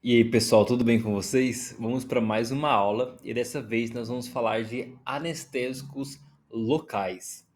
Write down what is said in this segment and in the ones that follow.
E aí, pessoal, tudo bem com vocês? Vamos para mais uma aula e dessa vez nós vamos falar de anestésicos locais.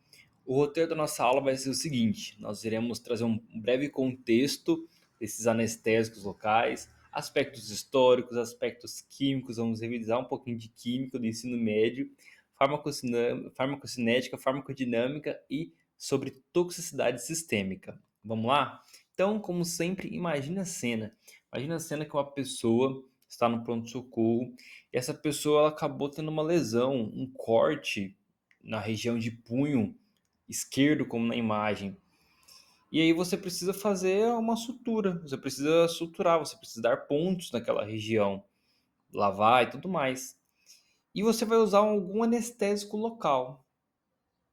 O roteiro da nossa aula vai ser o seguinte: nós iremos trazer um breve contexto desses anestésicos locais, aspectos históricos, aspectos químicos, vamos revisar um pouquinho de química do ensino médio, farmacocinética, farmacodinâmica e sobre toxicidade sistêmica. Vamos lá? Então, como sempre, imagine a cena. Imagina a cena que uma pessoa está no pronto-socorro e essa pessoa ela acabou tendo uma lesão, um corte na região de punho esquerdo, como na imagem. E aí você precisa fazer uma sutura, você precisa suturar, você precisa dar pontos naquela região, lavar e tudo mais. E você vai usar algum anestésico local.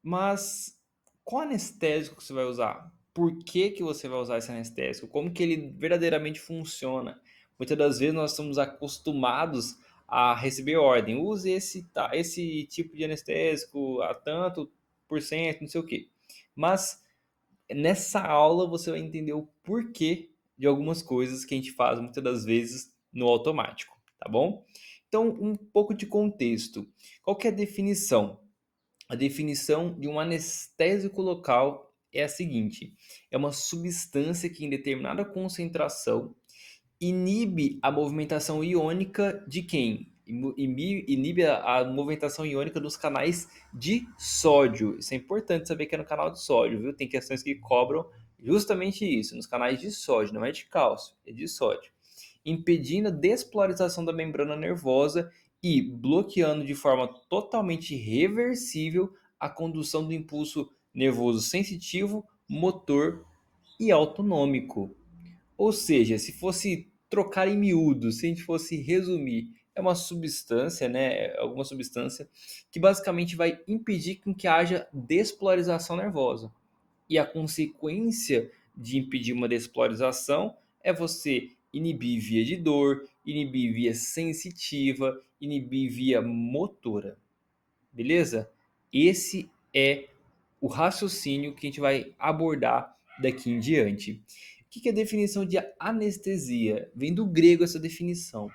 Mas qual anestésico que você vai usar? Por que que você vai usar esse anestésico? Como que ele verdadeiramente funciona? Muitas das vezes nós estamos acostumados a receber ordem. Use esse tipo de anestésico a tanto por cento, não sei o quê. Mas nessa aula você vai entender o porquê de algumas coisas que a gente faz muitas das vezes no automático, tá bom? Então, um pouco de contexto. Qual que é a definição? A definição de um anestésico local é a seguinte: é uma substância que, em determinada concentração, inibe a movimentação iônica de quem? Inibe a movimentação iônica dos canais de sódio. Isso é importante saber que é no canal de sódio, viu? Tem questões que cobram justamente isso, nos canais de sódio, não é de cálcio, é de sódio, impedindo a despolarização da membrana nervosa e bloqueando de forma totalmente reversível a condução do impulso nervoso sensitivo, motor e autonômico. Ou seja, se fosse trocar em miúdos, se a gente fosse resumir, é uma substância, né, alguma substância que basicamente vai impedir com que haja despolarização nervosa. E a consequência de impedir uma despolarização é você inibir via de dor, inibir via sensitiva, inibir via motora. Beleza? Esse é o raciocínio que a gente vai abordar daqui em diante. O que é a definição de anestesia? Vem do grego essa definição.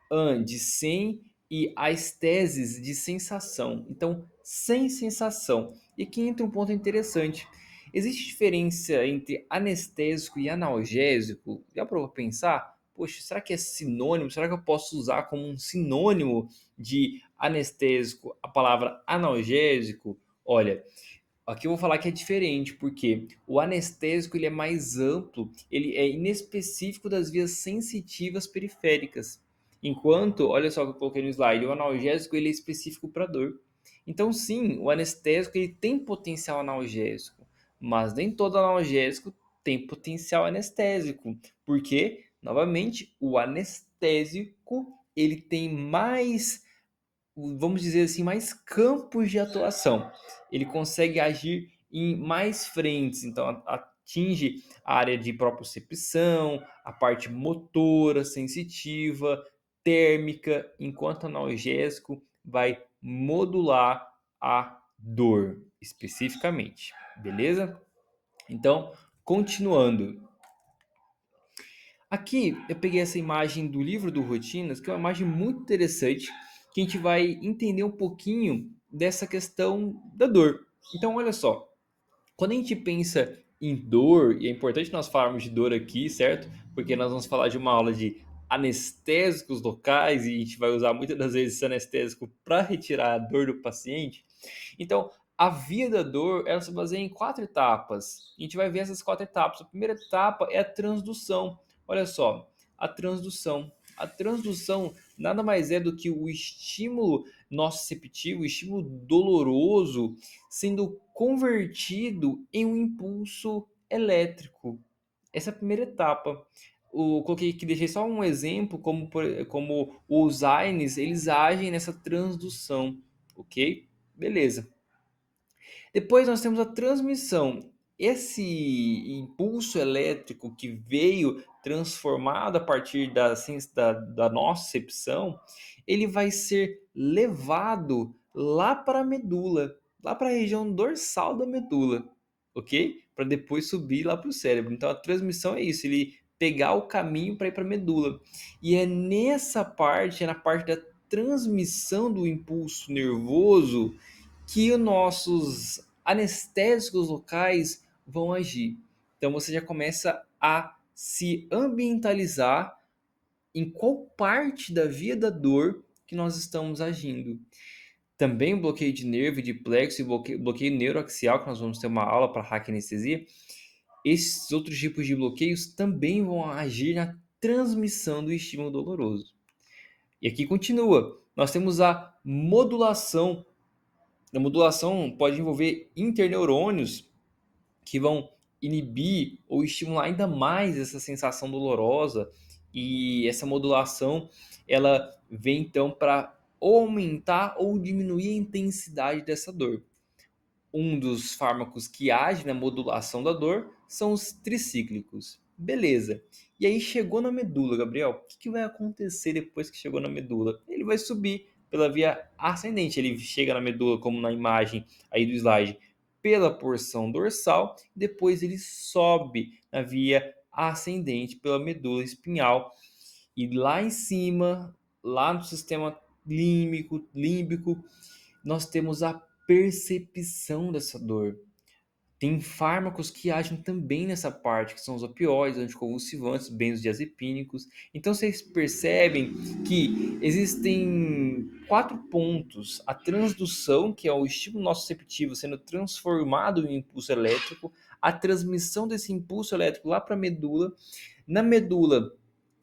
An, de sem, e aesthesis, de sensação. Então, sem sensação. E aqui entra um ponto interessante. Existe diferença entre anestésico e analgésico? Já para pensar? Poxa, será que é sinônimo? Será que eu posso usar como um sinônimo de anestésico a palavra analgésico? Olha, aqui eu vou falar que é diferente, porque o anestésico ele é mais amplo, ele é inespecífico das vias sensitivas periféricas. Enquanto, olha só o que eu coloquei no slide, o analgésico ele é específico para dor. Então, sim, o anestésico ele tem potencial analgésico, mas nem todo analgésico tem potencial anestésico, porque, novamente, o anestésico ele tem mais, vamos dizer assim, mais campos de atuação. Ele consegue agir em mais frentes, então atinge a área de propriocepção, a parte motora, sensitiva, térmica, enquanto analgésico vai modular a dor especificamente, beleza? Então, continuando. Aqui eu peguei essa imagem do livro do Rotinas, que é uma imagem muito interessante, que a gente vai entender um pouquinho dessa questão da dor. Então, olha só, quando a gente pensa em dor, e é importante nós falarmos de dor aqui, certo? Porque nós vamos falar de uma aula de anestésicos locais e a gente vai usar muitas das vezes esse anestésico para retirar a dor do paciente. Então, a via da dor ela se baseia em quatro etapas. A gente vai ver essas quatro etapas. A primeira etapa é a transdução. Olha só, a transdução. A transdução nada mais é do que o estímulo nociceptivo, o estímulo doloroso, sendo convertido em um impulso elétrico. Essa é a primeira etapa. Coloquei que deixei só um exemplo como os AINES eles agem nessa transdução, ok? Beleza. Depois nós temos a transmissão. Esse impulso elétrico que veio transformado a partir da nocicepção, ele vai ser levado lá para a medula, lá para a região dorsal da medula, ok? Para depois subir lá para o cérebro. Então a transmissão é isso, ele pegar o caminho para ir para a medula. E é nessa parte, é na parte da transmissão do impulso nervoso que os nossos anestésicos locais vão agir. Então você já começa a se ambientalizar em qual parte da via da dor que nós estamos agindo. Também o bloqueio de nervo e de plexo e bloqueio neuroaxial, que nós vamos ter uma aula para hackinestesia, esses outros tipos de bloqueios também vão agir na transmissão do estímulo doloroso. E aqui continua. Nós temos a modulação. A modulação pode envolver interneurônios que vão inibir ou estimular ainda mais essa sensação dolorosa. E essa modulação, ela vem então para aumentar ou diminuir a intensidade dessa dor. Um dos fármacos que age na modulação da dor são os tricíclicos. Beleza. E aí chegou na medula, Gabriel. O que vai acontecer depois que chegou na medula? Ele vai subir pela via ascendente. Ele chega na medula, como na imagem aí do slide, pela porção dorsal. Depois ele sobe na via ascendente pela medula espinhal. E lá em cima, lá no sistema límbico, nós temos a percepção dessa dor. Tem fármacos que agem também nessa parte, que são os opioides, anticonvulsivantes, benzodiazepínicos. Então vocês percebem que existem 4 pontos: a transdução, que é o estímulo nociceptivo sendo transformado em impulso elétrico, a transmissão desse impulso elétrico lá para a medula. Na medula,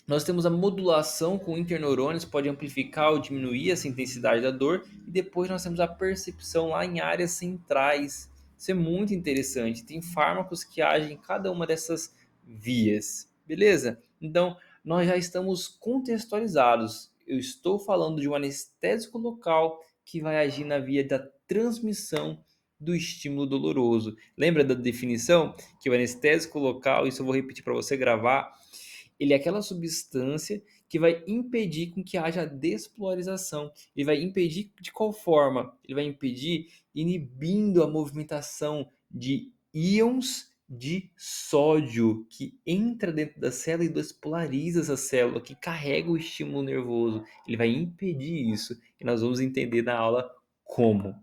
nós temos a modulação com interneurônios, pode amplificar ou diminuir essa intensidade da dor. E depois nós temos a percepção lá em áreas centrais. Isso é muito interessante. Tem fármacos que agem em cada uma dessas vias. Beleza? Então, nós já estamos contextualizados. Eu estou falando de um anestésico local que vai agir na via da transmissão do estímulo doloroso. Lembra da definição? Que o anestésico local, isso eu vou repetir para você gravar, ele é aquela substância que vai impedir com que haja despolarização. Ele vai impedir de qual forma? Ele vai impedir inibindo a movimentação de íons de sódio que entra dentro da célula e despolariza essa célula, que carrega o estímulo nervoso. Ele vai impedir isso e nós vamos entender na aula como.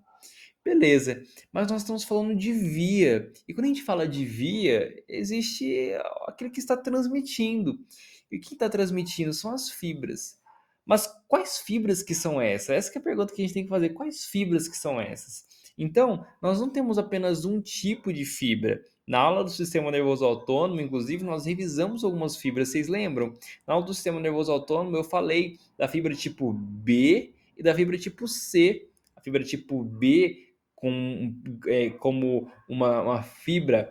Beleza, mas nós estamos falando de via. E quando a gente fala de via, existe aquele que está transmitindo. E o que está transmitindo são as fibras. Mas quais fibras que são essas? Essa que é a pergunta que a gente tem que fazer. Quais fibras que são essas? Então, nós não temos apenas um tipo de fibra. Na aula do sistema nervoso autônomo, inclusive, nós revisamos algumas fibras, vocês lembram? Na aula do sistema nervoso autônomo, eu falei da fibra tipo B e da fibra tipo C. A fibra tipo B como uma fibra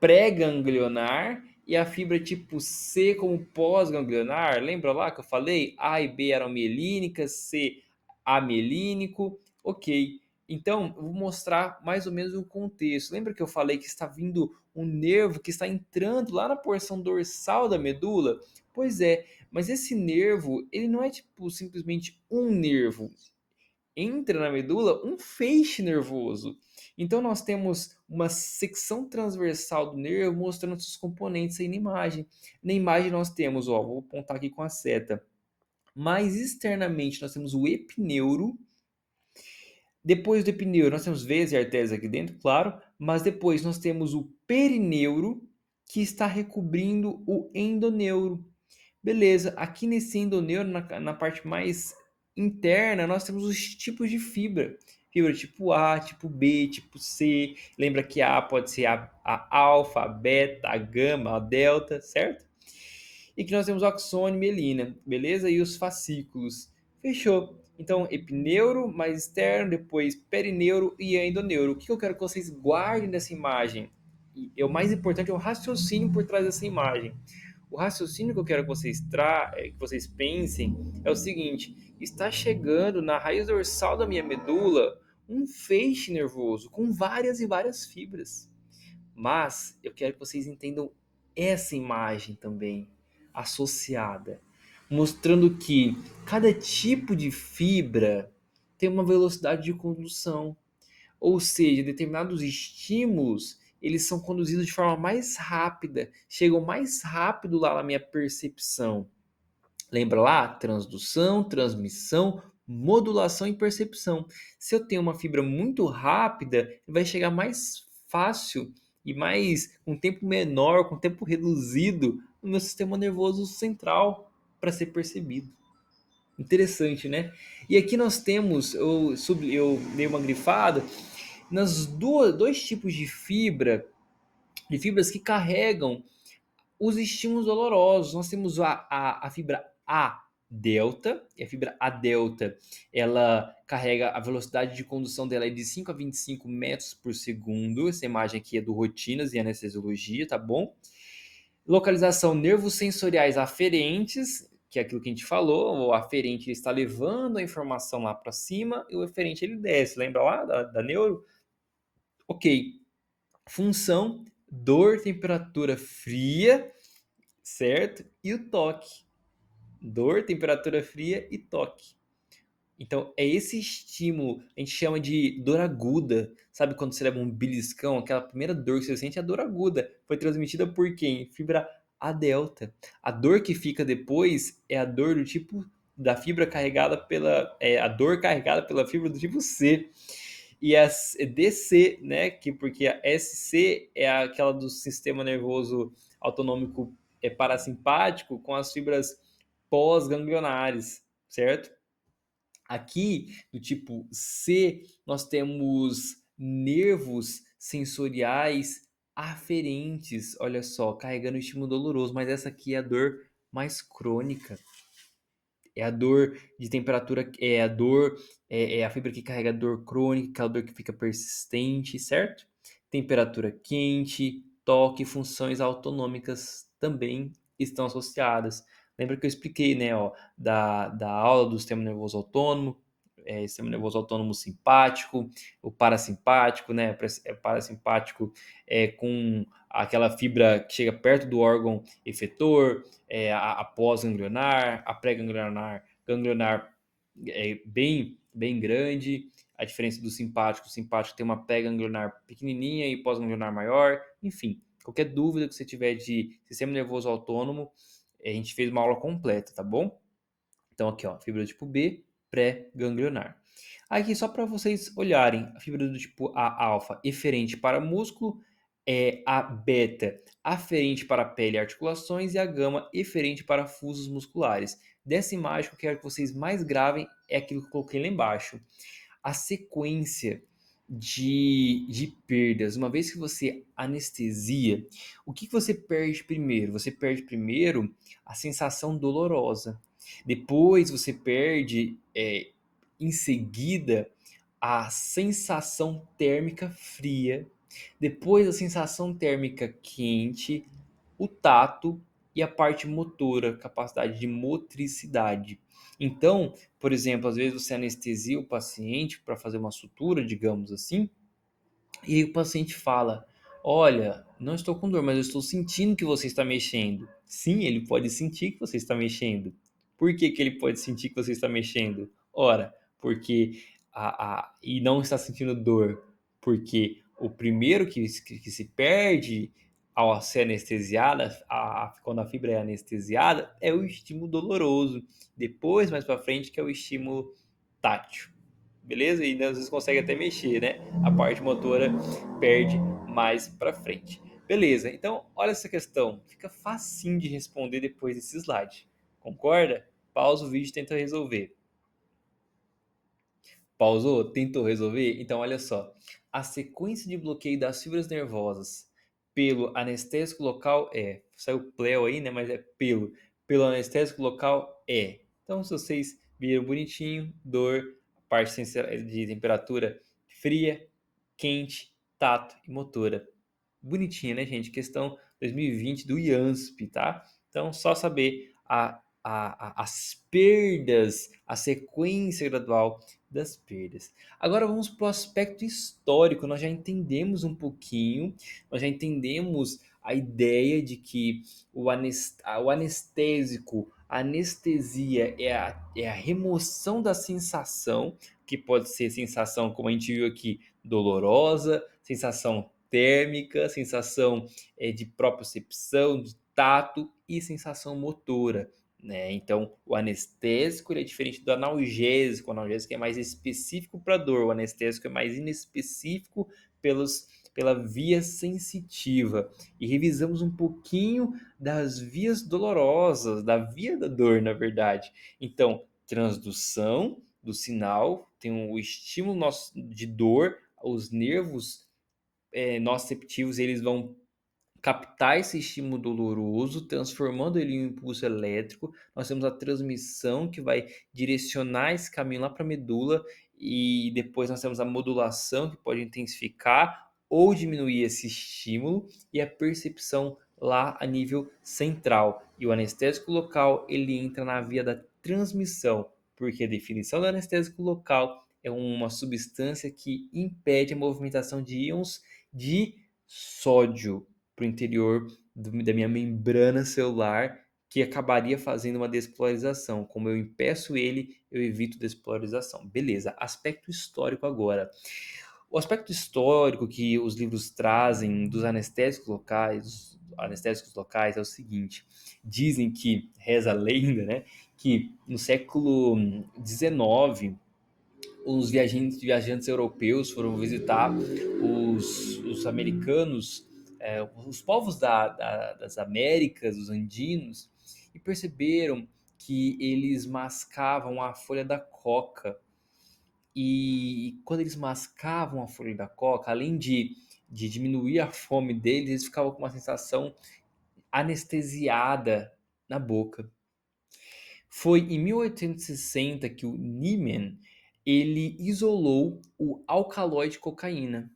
pré-ganglionar e a fibra tipo C como pós-ganglionar. Lembra lá que eu falei? A e B eram mielínicas, C amielínico. Ok. Então, eu vou mostrar mais ou menos o contexto. Lembra que eu falei que está vindo um nervo que está entrando lá na porção dorsal da medula? Pois é, mas esse nervo, ele não é tipo simplesmente um nervo. Entra na medula um feixe nervoso. Então nós temos uma secção transversal do nervo mostrando seus componentes aí na imagem. Na imagem nós temos, ó, vou apontar aqui com a seta. Mais externamente nós temos o epineuro. Depois do epineuro nós temos veias e artérias aqui dentro, claro, mas depois nós temos o perineuro que está recobrindo o endoneuro. Beleza, aqui nesse endoneuro, na parte mais interna, nós temos os tipos de fibra. Fibra tipo A, tipo B, tipo C. Lembra que a pode ser a alfa, a beta, a gama, a delta, certo? E que nós temos o axônio e mielina, beleza? E os fascículos. Fechou. Então, epineuro mais externo, depois perineuro e endoneuro. O que eu quero que vocês guardem dessa imagem? E o mais importante é o raciocínio por trás dessa imagem. O raciocínio que eu quero que vocês pensem é o seguinte: está chegando na raiz dorsal da minha medula um feixe nervoso com várias e várias fibras. Mas eu quero que vocês entendam essa imagem também associada, mostrando que cada tipo de fibra tem uma velocidade de condução, ou seja, determinados estímulos eles são conduzidos de forma mais rápida, chegam mais rápido lá na minha percepção. Lembra lá? Transdução, transmissão, modulação e percepção. Se eu tenho uma fibra muito rápida, vai chegar mais fácil e mais com tempo menor, com tempo reduzido no meu sistema nervoso central para ser percebido. Interessante, né? E aqui nós temos, eu dei uma grifada, dois tipos de fibras que carregam os estímulos dolorosos. Nós temos a fibra A delta, e a fibra A delta, ela carrega a velocidade de condução dela é de 5 a 25 metros por segundo. Essa imagem aqui é do Rotinas e Anestesiologia, tá bom? Localização nervos sensoriais aferentes, que é aquilo que a gente falou, o aferente ele está levando a informação lá para cima e o eferente ele desce, lembra lá da neuro? Ok. Função, dor, temperatura fria, certo? E o toque. Dor, temperatura fria e toque. Então, é esse estímulo, a gente chama de dor aguda. Sabe quando você leva um beliscão, aquela primeira dor que você sente é a dor aguda. Foi transmitida por quem? Fibra A delta. A dor que fica depois é a dor do tipo da fibra carregada a dor carregada pela fibra do tipo C. E a DC, né, porque a SC é aquela do sistema nervoso autonômico parasimpático com as fibras pós-ganglionares, certo? Aqui, do tipo C, nós temos nervos sensoriais aferentes, olha só, carregando o estímulo doloroso, mas essa aqui é a dor mais crônica. É a dor de temperatura, é a fibra que carrega a dor crônica, aquela dor que fica persistente, certo? Temperatura quente, toque, funções autonômicas também estão associadas. Lembra que eu expliquei, né, ó, da aula do sistema nervoso autônomo, sistema nervoso autônomo simpático, o parasimpático, né, parasimpático com aquela fibra que chega perto do órgão efetor, a pós-ganglionar, a pré-ganglionar, ganglionar bem grande, a diferença do simpático, o simpático tem uma pré-ganglionar pequenininha e pós-ganglionar maior, enfim, qualquer dúvida que você tiver de sistema nervoso autônomo, a gente fez uma aula completa, tá bom? Então aqui, ó, fibra do tipo B, pré-ganglionar. Aqui só para vocês olharem, a fibra do tipo A alfa eferente para músculo, a beta aferente para pele e articulações e a gama eferente para fusos musculares. Dessa imagem que eu quero que vocês mais gravem é aquilo que eu coloquei lá embaixo. A sequência de perdas, uma vez que você anestesia, o que você perde primeiro? Você perde primeiro a sensação dolorosa. Depois você perde, em seguida, a sensação térmica fria. Depois a sensação térmica quente, o tato e a parte motora, capacidade de motricidade. Então, por exemplo, às vezes você anestesia o paciente para fazer uma sutura, digamos assim, e aí o paciente fala: Olha, não estou com dor, mas eu estou sentindo que você está mexendo. Sim, ele pode sentir que você está mexendo. Por que, que ele pode sentir que você está mexendo? Ora, porque e não está sentindo dor, porque o primeiro que se perde ao ser anestesiada, quando a fibra é anestesiada, é o estímulo doloroso. Depois, mais para frente, que é o estímulo tátil. Beleza? E às vezes consegue até mexer, né? A parte motora perde mais para frente. Beleza, então olha essa questão. Fica facinho de responder depois desse slide. Concorda? Pausa o vídeo e tenta resolver. Pausou? Tentou resolver? Então olha só. A sequência de bloqueio das fibras nervosas pelo anestésico local saiu pleo aí, né? Mas é pelo anestésico local é. Então se vocês viram bonitinho, dor, parte de temperatura fria, quente, tato e motora. Bonitinha, né, gente? Questão 2020 do IANSP, tá? Então, só saber as perdas, a sequência gradual das perdas. Agora vamos para o aspecto histórico. Nós já entendemos um pouquinho, nós já entendemos a ideia de que o anestésico, a anestesia é a remoção da sensação, que pode ser sensação, como a gente viu aqui, dolorosa, sensação térmica, sensação de propriocepção, de tato e sensação motora, né? Então, o anestésico ele é diferente do analgésico. O analgésico é mais específico para dor, o anestésico é mais inespecífico pela via sensitiva. E revisamos um pouquinho das vias dolorosas, da via da dor, na verdade. Então, transdução do sinal, tem o estímulo nosso de dor, os nervos nociceptivos eles vão captar esse estímulo doloroso, transformando ele em um impulso elétrico. Nós temos a transmissão que vai direcionar esse caminho lá para a medula e depois nós temos a modulação que pode intensificar ou diminuir esse estímulo e a percepção lá a nível central. E o anestésico local ele entra na via da transmissão, porque a definição do anestésico local é uma substância que impede a movimentação de íons de sódio para o interior da minha membrana celular, que acabaria fazendo uma despolarização. Como eu impeço ele, eu evito despolarização. Beleza, aspecto histórico agora. O aspecto histórico que os livros trazem dos anestésicos locais é o seguinte: dizem que, reza a lenda, né, que no século XIX os viajantes europeus foram visitar os americanos, os povos das Américas, os andinos, e perceberam que eles mascavam a folha da coca. E quando eles mascavam a folha da coca, além de diminuir a fome deles, eles ficavam com uma sensação anestesiada na boca. Foi em 1860 que o Niemann ele isolou o alcaloide cocaína.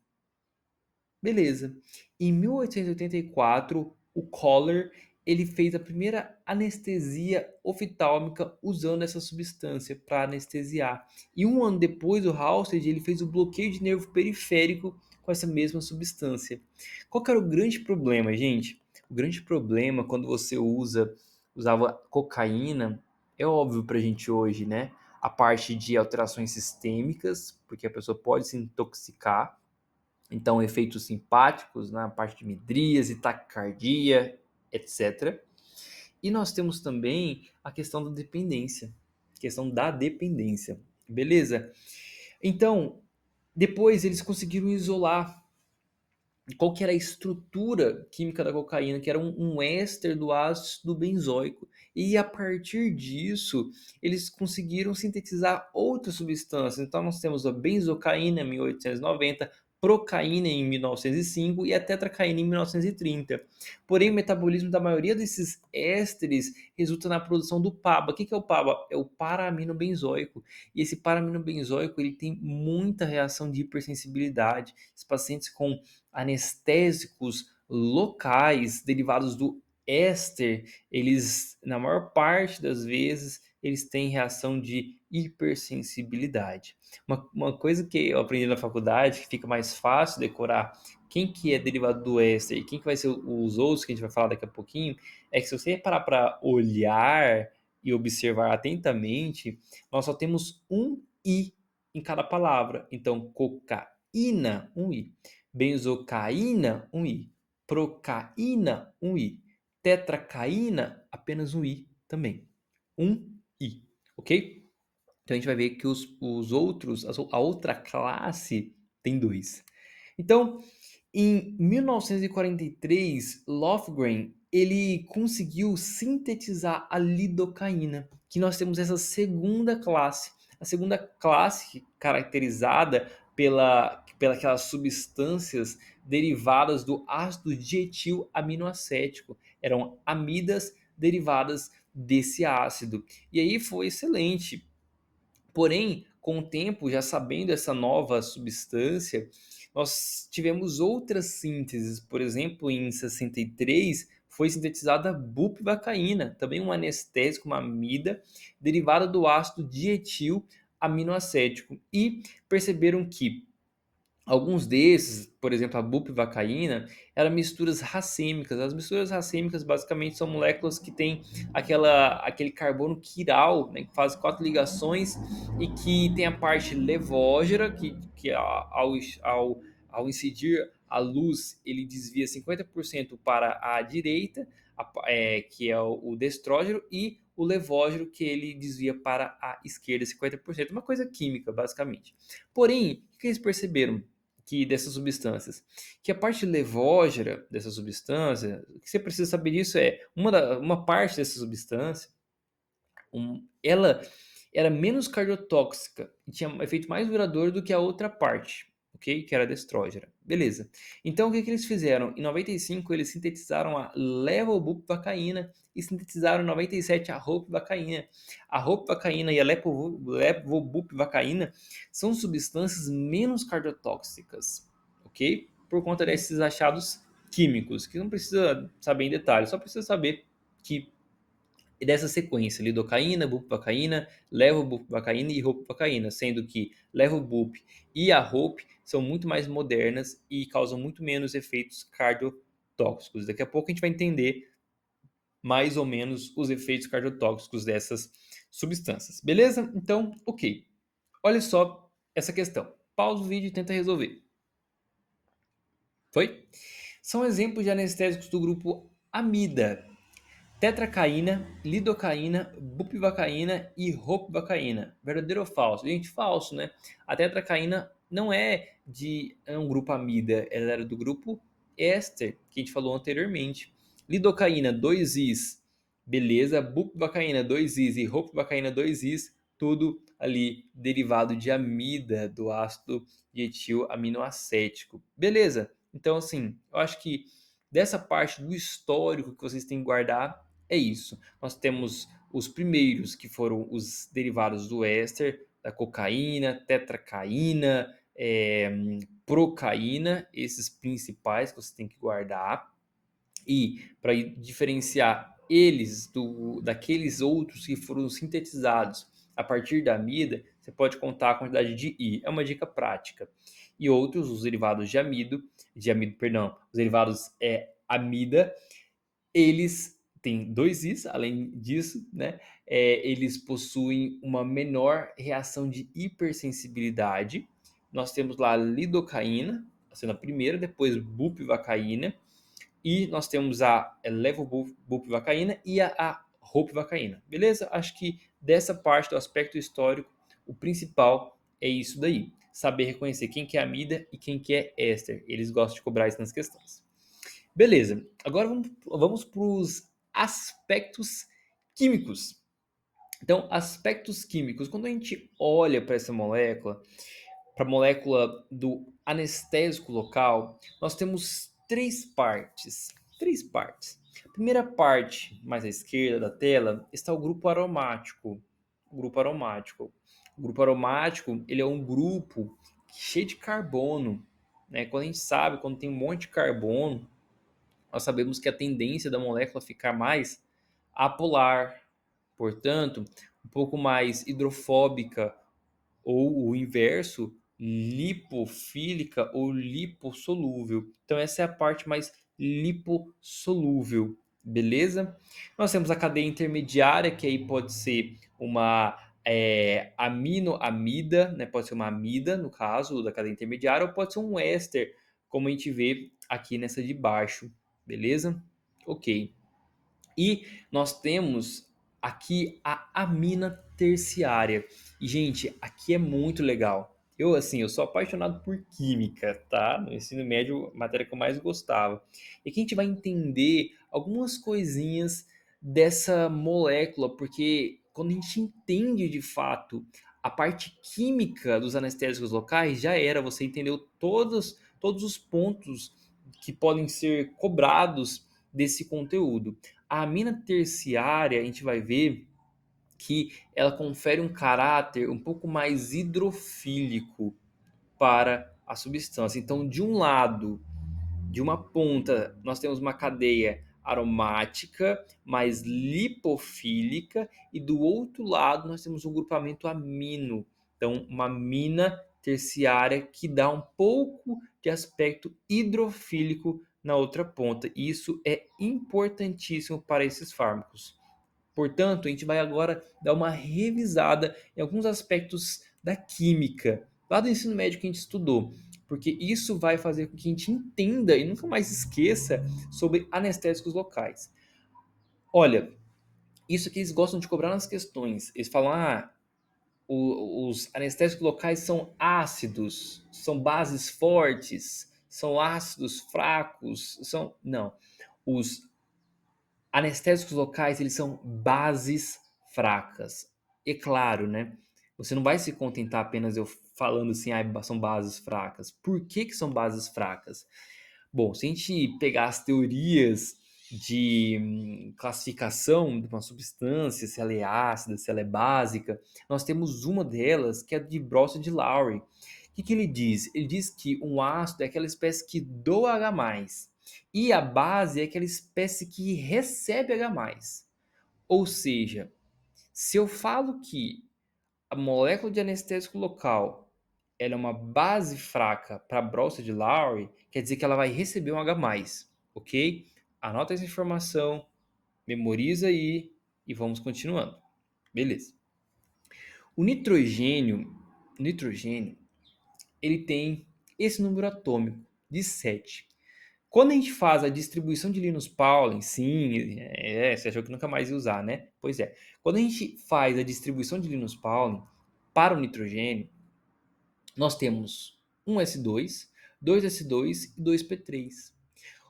Beleza. Em 1884, o Kohler ele fez a primeira anestesia oftálmica usando essa substância para anestesiar. E um ano depois, o Halsted ele fez o bloqueio de nervo periférico com essa mesma substância. Qual que era o grande problema, gente? O grande problema quando você usava cocaína é óbvio para a gente hoje, né? A parte de alterações sistêmicas, porque a pessoa pode se intoxicar. Então, efeitos simpáticos na parte de midríase, taquicardia, etc. E nós temos também a questão da dependência, beleza? Então, depois eles conseguiram isolar qual que era a estrutura química da cocaína, que era um éster do ácido benzoico. E a partir disso, eles conseguiram sintetizar outras substâncias. Então, nós temos a benzocaína em 1890, procaína em 1905 e a tetracaína em 1930. Porém, o metabolismo da maioria desses ésteres resulta na produção do PABA. O que é o PABA? É o para-aminobenzoico. E esse para-aminobenzoico ele tem muita reação de hipersensibilidade. Os pacientes com anestésicos locais derivados do éster, eles, na maior parte das vezes, eles têm reação de hipersensibilidade. Uma coisa que eu aprendi na faculdade, que fica mais fácil decorar quem que é derivado do éster e quem que vai ser os outros, que a gente vai falar daqui a pouquinho, é que se você parar para olhar e observar atentamente, nós só temos um I em cada palavra. Então, cocaína, um I. Benzocaína, um I. Procaína, um I. Tetracaína, apenas um I também. Um I, ok? Então a gente vai ver que os outros, a outra classe tem dois. Então, em 1943, Lofgren ele conseguiu sintetizar a lidocaína, que nós temos essa segunda classe. A segunda classe caracterizada pelas substâncias derivadas do ácido dietil aminoacético. Eram amidas derivadas desse ácido. E aí foi excelente. Porém, com o tempo, já sabendo essa nova substância, nós tivemos outras sínteses. Por exemplo, em 63 foi sintetizada a bupivacaína, também um anestésico, uma amida, derivada do ácido dietil aminoacético. E perceberam que alguns desses, por exemplo, a bupivacaína, eram misturas racêmicas. As misturas racêmicas basicamente são moléculas que têm aquele carbono quiral, né, que faz quatro ligações e que tem a parte levógera, que ao incidir a luz ele desvia 50% para a direita, que é o destrógeno, e o levógeno, que ele desvia para a esquerda 50%. Uma coisa química, basicamente. Porém, o que eles perceberam que dessas substâncias? Que a parte levógena dessa substância, o que você precisa saber disso é uma parte dessa substância, ela era menos cardiotóxica e tinha um efeito mais duradouro do que a outra parte, ok? Que era a destrógena. Beleza. Então, o que eles fizeram? Em 95, eles sintetizaram a levobupivacaína e sintetizaram em 97 a ropivacaína. A ropivacaína e a levobupivacaína são substâncias menos cardiotóxicas, ok? Por conta desses achados químicos, que não precisa saber em detalhes, só precisa saber que dessa sequência, lidocaína, bupivacaína, levobupivacaína e ropivacaína, sendo que levobup e a rop são muito mais modernas e causam muito menos efeitos cardiotóxicos. Daqui a pouco a gente vai entender mais ou menos os efeitos cardiotóxicos dessas substâncias. Beleza? Então, ok. Olha só essa questão. Pausa o vídeo e tenta resolver. Foi? São exemplos de anestésicos do grupo amida: tetracaína, lidocaína, bupivacaína e ropivacaína. Verdadeiro ou falso? Gente, falso, né? A tetracaína não é um grupo amida, ela era do grupo éster, que a gente falou anteriormente. Lidocaína, 2 is, beleza. Bupivacaína, 2 is e ropivacaína, 2 is, tudo ali derivado de amida, do ácido dietilaminoacético. Beleza? Então, assim, eu acho que dessa parte do histórico que vocês têm que guardar, é isso. Nós temos os primeiros, que foram os derivados do éster, da cocaína, tetracaína, procaína, esses principais que você tem que guardar. E para diferenciar eles daqueles outros que foram sintetizados a partir da amida, você pode contar a quantidade de I. É uma dica prática. E outros, os derivados perdão, os derivados amida, eles têm 2 Is, além disso, né? Eles possuem uma menor reação de hipersensibilidade. Nós temos lá a lidocaína, sendo a primeira, depois bupivacaína, e nós temos a levobupivacaína e a ropivacaína. Beleza? Acho que dessa parte do aspecto histórico, o principal é isso daí. Saber reconhecer quem que é amida e quem que é éster. Eles gostam de cobrar isso nas questões. Beleza. Agora vamos para os aspectos químicos. Então, aspectos químicos. Quando a gente olha para essa molécula, para a molécula do anestésico local, nós temos três partes. Três partes. A primeira parte, mais à esquerda da tela, está o grupo aromático. O grupo aromático. O grupo aromático, ele é um grupo cheio de carbono, né? Quando a gente sabe, quando tem um monte de carbono, nós sabemos que a tendência da molécula ficar mais apolar, portanto, um pouco mais hidrofóbica, ou o inverso, lipofílica ou lipossolúvel. Então essa é a parte mais lipossolúvel, beleza? Nós temos a cadeia intermediária, que aí pode ser uma aminoamida, né? Pode ser uma amida, no caso da cadeia intermediária, ou pode ser um éster, como a gente vê aqui nessa de baixo, beleza? Ok. E nós temos aqui a amina terciária. E, gente, aqui é muito legal. Eu sou apaixonado por química, tá? No ensino médio, a matéria que eu mais gostava. E aqui a gente vai entender algumas coisinhas dessa molécula, porque quando a gente entende de fato a parte química dos anestésicos locais, já era, você entendeu todos os pontos que podem ser cobrados desse conteúdo. A amina terciária, a gente vai ver que ela confere um caráter um pouco mais hidrofílico para a substância. Então, de um lado, de uma ponta, nós temos uma cadeia aromática mais lipofílica e do outro lado nós temos um grupamento amino. Então, uma amina terciária que dá um pouco de aspecto hidrofílico na outra ponta. Isso é importantíssimo para esses fármacos. Portanto, a gente vai agora dar uma revisada em alguns aspectos da química, lá do ensino médio que a gente estudou. porque isso vai fazer com que a gente entenda e nunca mais esqueça sobre anestésicos locais. Olha, isso que eles gostam de cobrar nas questões. Eles falam, os anestésicos locais são ácidos, são bases fortes, são ácidos fracos, são... Não. Os anestésicos locais, eles são bases fracas. E claro, né? Você não vai se contentar apenas eu falando assim, são bases fracas. Por que são bases fracas? Bom, se a gente pegar as teorias de classificação de uma substância, se ela é ácida, se ela é básica, nós temos uma delas que é de Bronson de Lowry. O que ele diz? Ele diz que um ácido é aquela espécie que doa H+, e a base é aquela espécie que recebe H+. Ou seja, se eu falo que a molécula de anestésico local ela é uma base fraca para a brossa de Lowry, quer dizer que ela vai receber um H+, ok? Anota essa informação, memoriza aí e vamos continuando. Beleza. O nitrogênio, ele tem esse número atômico de 7. Quando a gente faz a distribuição de Linus Pauling, sim, você achou que nunca mais ia usar, né? Pois é. Quando a gente faz a distribuição de Linus Pauling para o nitrogênio, nós temos um S2, dois S2 e dois P3.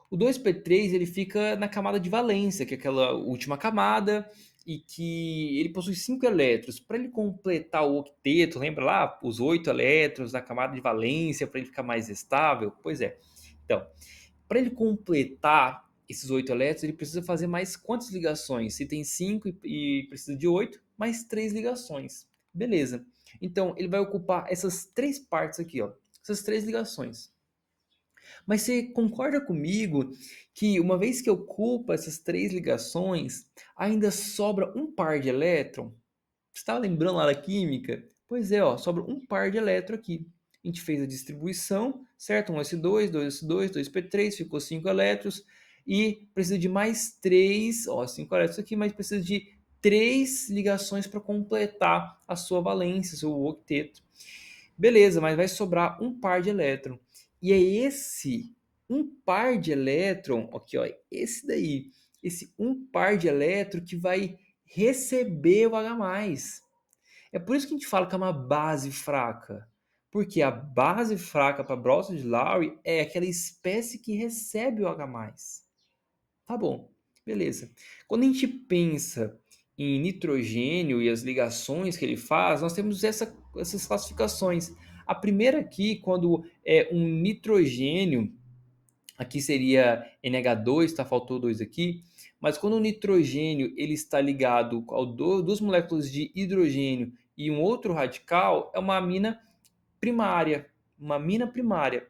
O 2P3 ele fica na camada de valência, que é aquela última camada, e que ele possui 5 elétrons. Para ele completar o octeto, lembra lá os 8 elétrons da camada de valência, para ele ficar mais estável? Pois é. Então, para ele completar esses 8 elétrons, ele precisa fazer mais quantas ligações? Se tem 5 e precisa de 8, mais 3 ligações. Beleza. Então, ele vai ocupar essas 3 partes aqui, ó, essas 3 ligações. Mas você concorda comigo que uma vez que ocupa essas 3 ligações, ainda sobra um par de elétron? Você estava lembrando lá da química? Pois é, ó, sobra um par de elétron aqui. A gente fez a distribuição, certo? Um S2, 2S2, 2P3, ficou 5 elétrons. E precisa de mais 3, ó, 5 elétrons aqui, mas precisa de 3 ligações para completar a sua valência, seu octeto. Beleza, mas vai sobrar um par de elétron. E é esse um par de elétron, aqui, ó, esse um par de elétron que vai receber o H+. É por isso que a gente fala que é uma base fraca. Porque a base fraca para Bronson de Lowry é aquela espécie que recebe o H+. Tá bom, beleza. Quando a gente pensa em nitrogênio e as ligações que ele faz, nós temos essas classificações. A primeira aqui, quando é um nitrogênio, aqui seria NH2, tá? Faltou 2 aqui. Mas quando o nitrogênio ele está ligado a duas moléculas de hidrogênio e um outro radical, é uma amina primária, uma amina primária.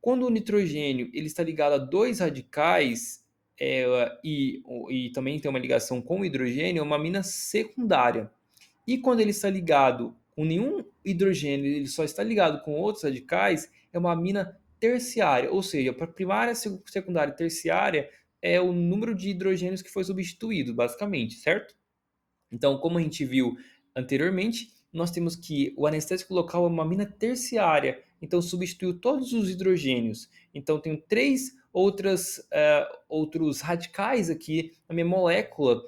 Quando o nitrogênio ele está ligado a dois radicais e também tem uma ligação com o hidrogênio, é uma amina secundária. E quando ele está ligado com nenhum hidrogênio, ele só está ligado com outros radicais, é uma amina terciária, ou seja, para primária, secundária e terciária é o número de hidrogênios que foi substituído, basicamente, certo? Então, como a gente viu anteriormente, nós temos que o anestésico local é uma amina terciária, então substituiu todos os hidrogênios. Então, tenho três outros radicais aqui na minha molécula,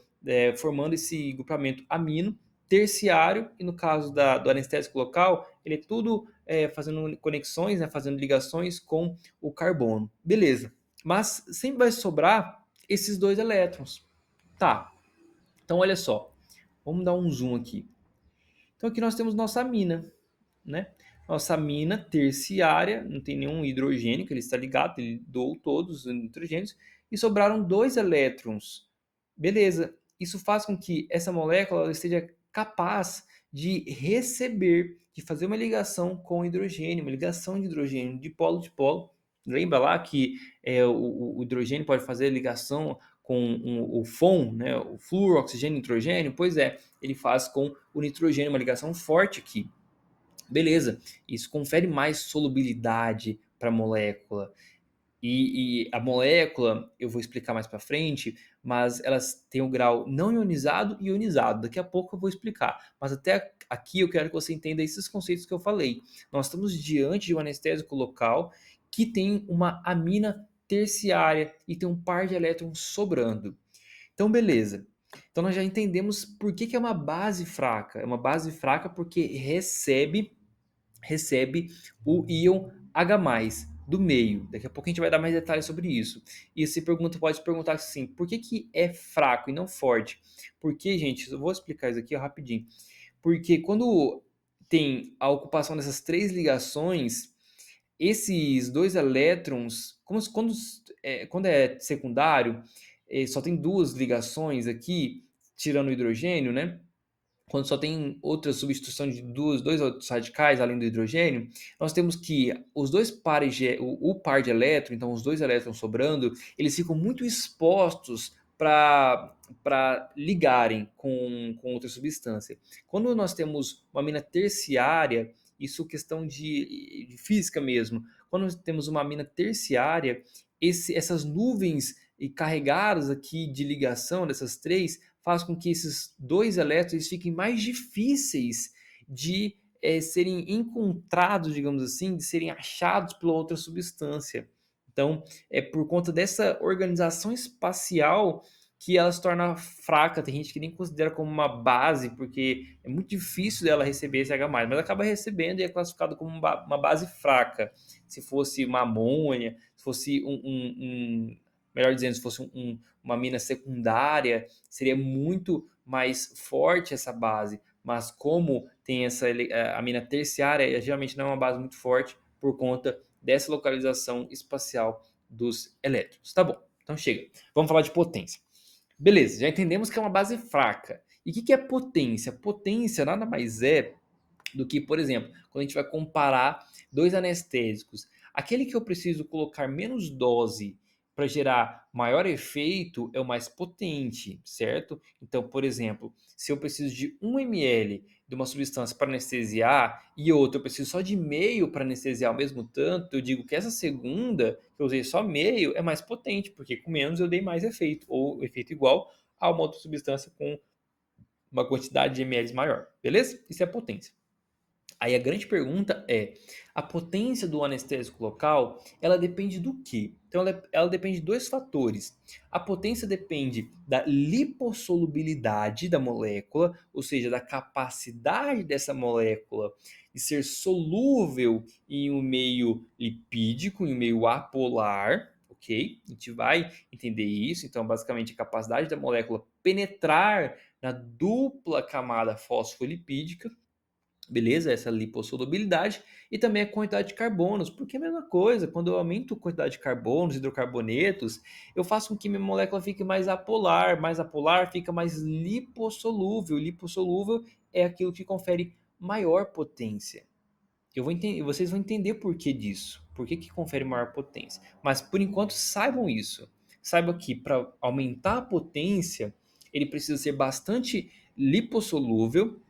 formando esse grupamento amino terciário, e no caso do anestésico local, ele é tudo fazendo conexões, né, fazendo ligações com o carbono. Beleza, mas sempre vai sobrar esses dois elétrons. Tá, então olha só. Vamos dar um zoom aqui. Então aqui nós temos nossa amina, né? Nossa amina terciária, não tem nenhum hidrogênio que ele está ligado, ele doou todos os nitrogênios e sobraram dois elétrons. Beleza, isso faz com que essa molécula esteja capaz de receber, de fazer uma ligação com o hidrogênio, uma ligação de hidrogênio de polo. Lembra lá que o hidrogênio pode fazer ligação com o FON, né, o flúor, oxigênio, nitrogênio? Pois é, ele faz com o nitrogênio uma ligação forte aqui. Beleza, isso confere mais solubilidade para a molécula. E a molécula, eu vou explicar mais para frente, mas elas têm o grau não ionizado e ionizado. Daqui a pouco eu vou explicar. Mas até aqui eu quero que você entenda esses conceitos que eu falei. Nós estamos diante de um anestésico local que tem uma amina terciária e tem um par de elétrons sobrando. Então, beleza. Então, nós já entendemos por que é uma base fraca. É uma base fraca porque recebe o íon H+, do meio. Daqui a pouco a gente vai dar mais detalhes sobre isso. E você pode se perguntar assim, por que é fraco e não forte? Porque, gente, eu vou explicar isso aqui rapidinho. Porque quando tem a ocupação dessas três ligações, esses dois elétrons, quando é secundário, só tem duas ligações aqui, tirando o hidrogênio, né? Quando só tem outra substituição de dois outros radicais além do hidrogênio, nós temos que os dois pares o par de elétrons, então os dois elétrons sobrando, eles ficam muito expostos para ligarem com outra substância. Quando nós temos uma mina terciária, isso é questão de física mesmo. Quando nós temos uma mina terciária, essas nuvens carregadas aqui de ligação dessas três faz com que esses dois elétrons fiquem mais difíceis de serem encontrados, digamos assim, de serem achados pela outra substância. Então, é por conta dessa organização espacial que ela se torna fraca. Tem gente que nem considera como uma base, porque é muito difícil dela receber esse H+, mas acaba recebendo e é classificado como uma base fraca. Se fosse uma amônia, se fosse melhor dizendo, se fosse uma mina secundária, seria muito mais forte essa base. Mas como tem a mina terciária, geralmente não é uma base muito forte por conta dessa localização espacial dos elétrons. Tá bom, então chega. Vamos falar de potência. Beleza, já entendemos que é uma base fraca. E o que é potência? Potência nada mais é do que, por exemplo, quando a gente vai comparar dois anestésicos. Aquele que eu preciso colocar menos dose para gerar maior efeito é o mais potente, certo? Então, por exemplo, se eu preciso de 1 ml de uma substância para anestesiar e outra eu preciso só de meio para anestesiar ao mesmo tanto, eu digo que essa segunda, que eu usei só meio, é mais potente, porque com menos eu dei mais efeito, ou efeito igual a uma outra substância com uma quantidade de ml maior, beleza? Isso é potência. Aí a grande pergunta é, a potência do anestésico local, ela depende do quê? Então ela depende de dois fatores. A potência depende da lipossolubilidade da molécula, ou seja, da capacidade dessa molécula de ser solúvel em um meio lipídico, em um meio apolar, ok? A gente vai entender isso. Então, basicamente, a capacidade da molécula penetrar na dupla camada fosfolipídica, beleza? Essa lipossolubilidade e também a quantidade de carbonos, porque é a mesma coisa, quando eu aumento a quantidade de carbonos, hidrocarbonetos, eu faço com que minha molécula fique mais apolar fica mais lipossolúvel. Lipossolúvel é aquilo que confere maior potência. Vocês vão entender por que disso, por que confere maior potência. Mas por enquanto saibam isso. Saiba que para aumentar a potência, ele precisa ser bastante lipossolúvel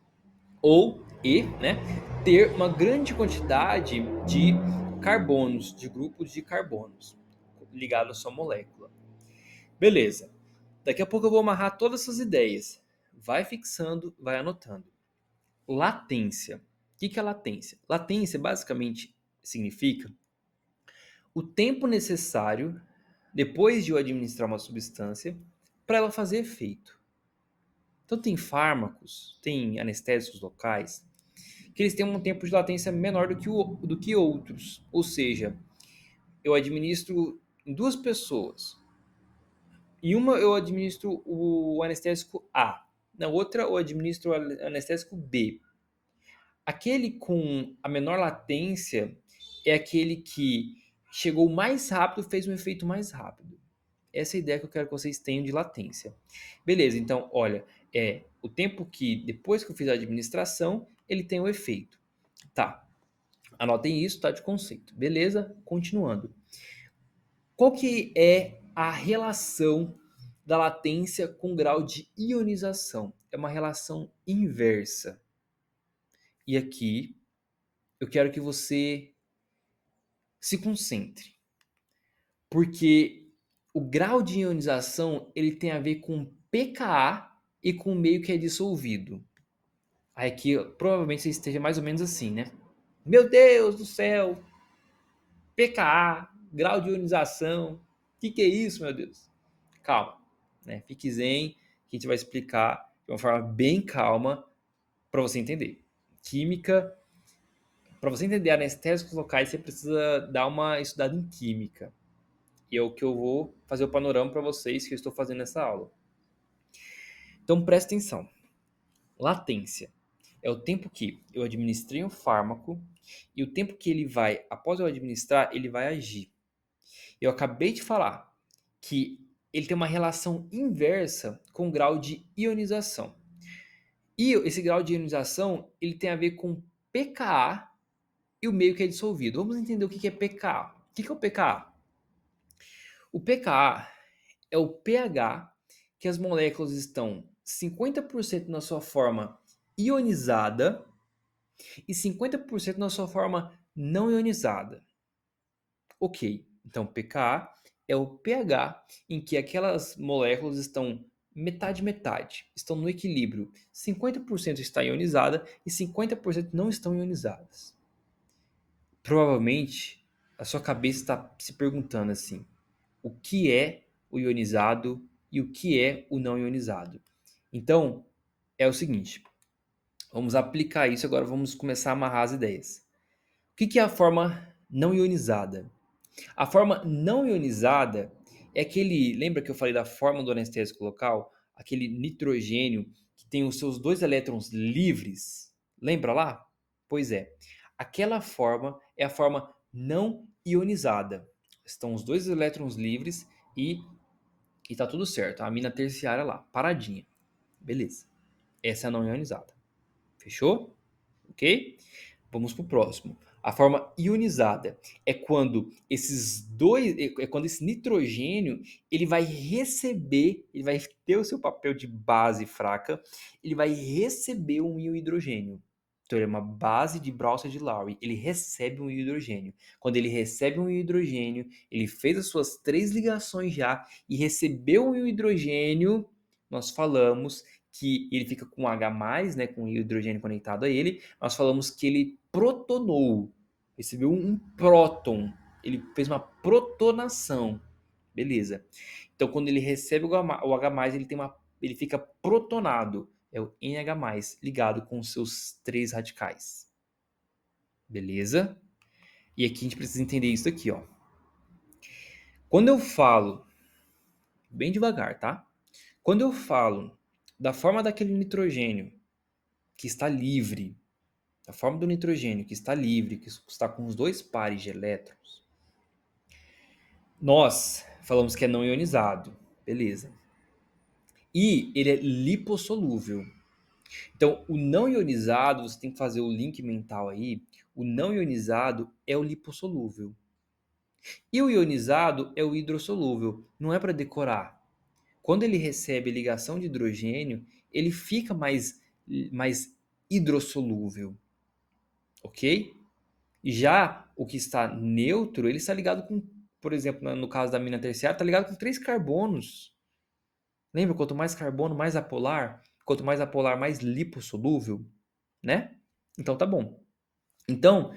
né, ter uma grande quantidade de carbonos, de grupos de carbonos ligados à sua molécula. Beleza. Daqui a pouco eu vou amarrar todas essas ideias. Vai fixando, vai anotando. Latência. O que é latência? Latência basicamente significa o tempo necessário depois de eu administrar uma substância para ela fazer efeito. Então tem fármacos, tem anestésicos locais que eles têm um tempo de latência menor do que outros. Ou seja, eu administro em duas pessoas. Em uma eu administro o anestésico A, na outra eu administro o anestésico B. Aquele com a menor latência é aquele que chegou mais rápido, fez um efeito mais rápido. Essa é a ideia que eu quero que vocês tenham de latência. Beleza, então, olha, é o tempo que depois que eu fiz a administração, ele tem o efeito. Tá, anotem isso, tá de conceito. Beleza? Continuando. Qual que é a relação da latência com o grau de ionização? É uma relação inversa. E aqui eu quero que você se concentre. Porque o grau de ionização ele tem a ver com pKa e com o meio que é dissolvido. Aí aqui provavelmente você esteja mais ou menos assim, né? Meu Deus do céu, pKa, grau de ionização, o que é isso, meu Deus? Calma, né? Fique zen, que a gente vai explicar de uma forma bem calma para você entender. Química, para você entender anestésicos locais, você precisa dar uma estudada em química. E é o que eu vou fazer o panorama para vocês que eu estou fazendo nessa aula. Então presta atenção. Latência é o tempo que eu administrei um fármaco e o tempo que ele vai, após eu administrar, ele vai agir. Eu acabei de falar que ele tem uma relação inversa com o grau de ionização. E esse grau de ionização, ele tem a ver com pKa e o meio que é dissolvido. Vamos entender o que é pKa. O que é o pKa? O pKa é o pH que as moléculas estão 50% na sua forma ionizada e 50% na sua forma não ionizada. Ok, então pKa é o pH em que aquelas moléculas estão metade-metade, estão no equilíbrio. 50% está ionizada e 50% não estão ionizadas. Provavelmente a sua cabeça está se perguntando assim: o que é o ionizado e o que é o não ionizado? Então, é o seguinte, vamos aplicar isso agora, vamos começar a amarrar as ideias. O que é a forma não ionizada? A forma não ionizada é aquele, lembra que eu falei da forma do anestésico local? Aquele nitrogênio que tem os seus dois elétrons livres. Lembra lá? Pois é. Aquela forma é a forma não ionizada. Estão os dois elétrons livres e tá tudo certo. A amina terciária lá, paradinha. Beleza. Essa é a não ionizada. Fechou? Ok? Vamos para o próximo. A forma ionizada é quando quando esse nitrogênio ele vai receber, ele vai ter o seu papel de base fraca, ele vai receber um íon hidrogênio. Então ele é uma base de Browser de Lowry, ele recebe um hidrogênio. Quando ele recebe um hidrogênio, ele fez as suas 3 ligações já e recebeu um hidrogênio, nós falamos que ele fica com H+, né, com o hidrogênio conectado a ele, nós falamos que ele protonou, recebeu um próton, ele fez uma protonação, beleza. Então, quando ele recebe o H+, ele fica protonado, é o NH+, ligado com os seus 3 radicais, beleza? E aqui a gente precisa entender isso aqui, ó. Quando eu falo, bem devagar, tá? Quando eu falo da forma daquele nitrogênio que está livre, a forma do nitrogênio que está livre, que está com os 2 pares de elétrons, nós falamos que é não ionizado, beleza. E ele é lipossolúvel. Então, o não ionizado, você tem que fazer o link mental aí, o não ionizado é o lipossolúvel. E o ionizado é o hidrossolúvel, não é para decorar. Quando ele recebe ligação de hidrogênio, ele fica mais hidrossolúvel, ok? Já o que está neutro, ele está ligado com, por exemplo, no caso da amina terciária, está ligado com 3 carbonos. Lembra? Quanto mais carbono, mais apolar. Quanto mais apolar, mais lipossolúvel, né? Então tá bom. Então,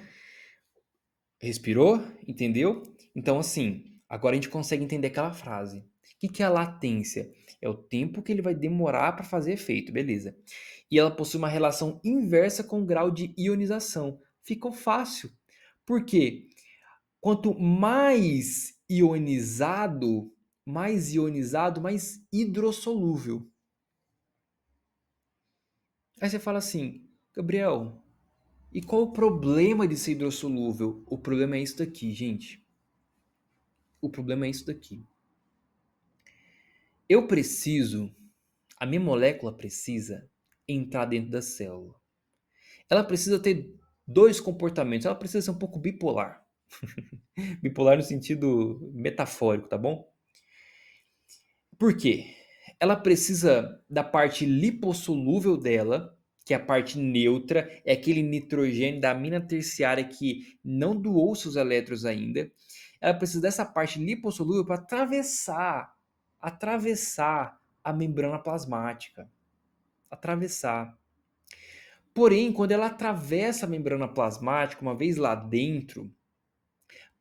respirou? Entendeu? Então, assim, agora a gente consegue entender aquela frase. O que é a latência? É o tempo que ele vai demorar para fazer efeito, beleza. E ela possui uma relação inversa com o grau de ionização. Ficou fácil. Por quê? Quanto mais ionizado, mais hidrossolúvel. Aí você fala assim, Gabriel, e qual o problema de ser hidrossolúvel? O problema é isso daqui, gente. O problema é isso daqui. A minha molécula precisa entrar dentro da célula. Ela precisa ter 2 comportamentos. Ela precisa ser um pouco bipolar. Bipolar no sentido metafórico, tá bom? Por quê? Ela precisa da parte lipossolúvel dela que é a parte neutra, é aquele nitrogênio da amina terciária que não doou seus elétrons ainda. Ela precisa dessa parte lipossolúvel para atravessar a membrana plasmática. Atravessar. Porém, quando ela atravessa a membrana plasmática, uma vez lá dentro,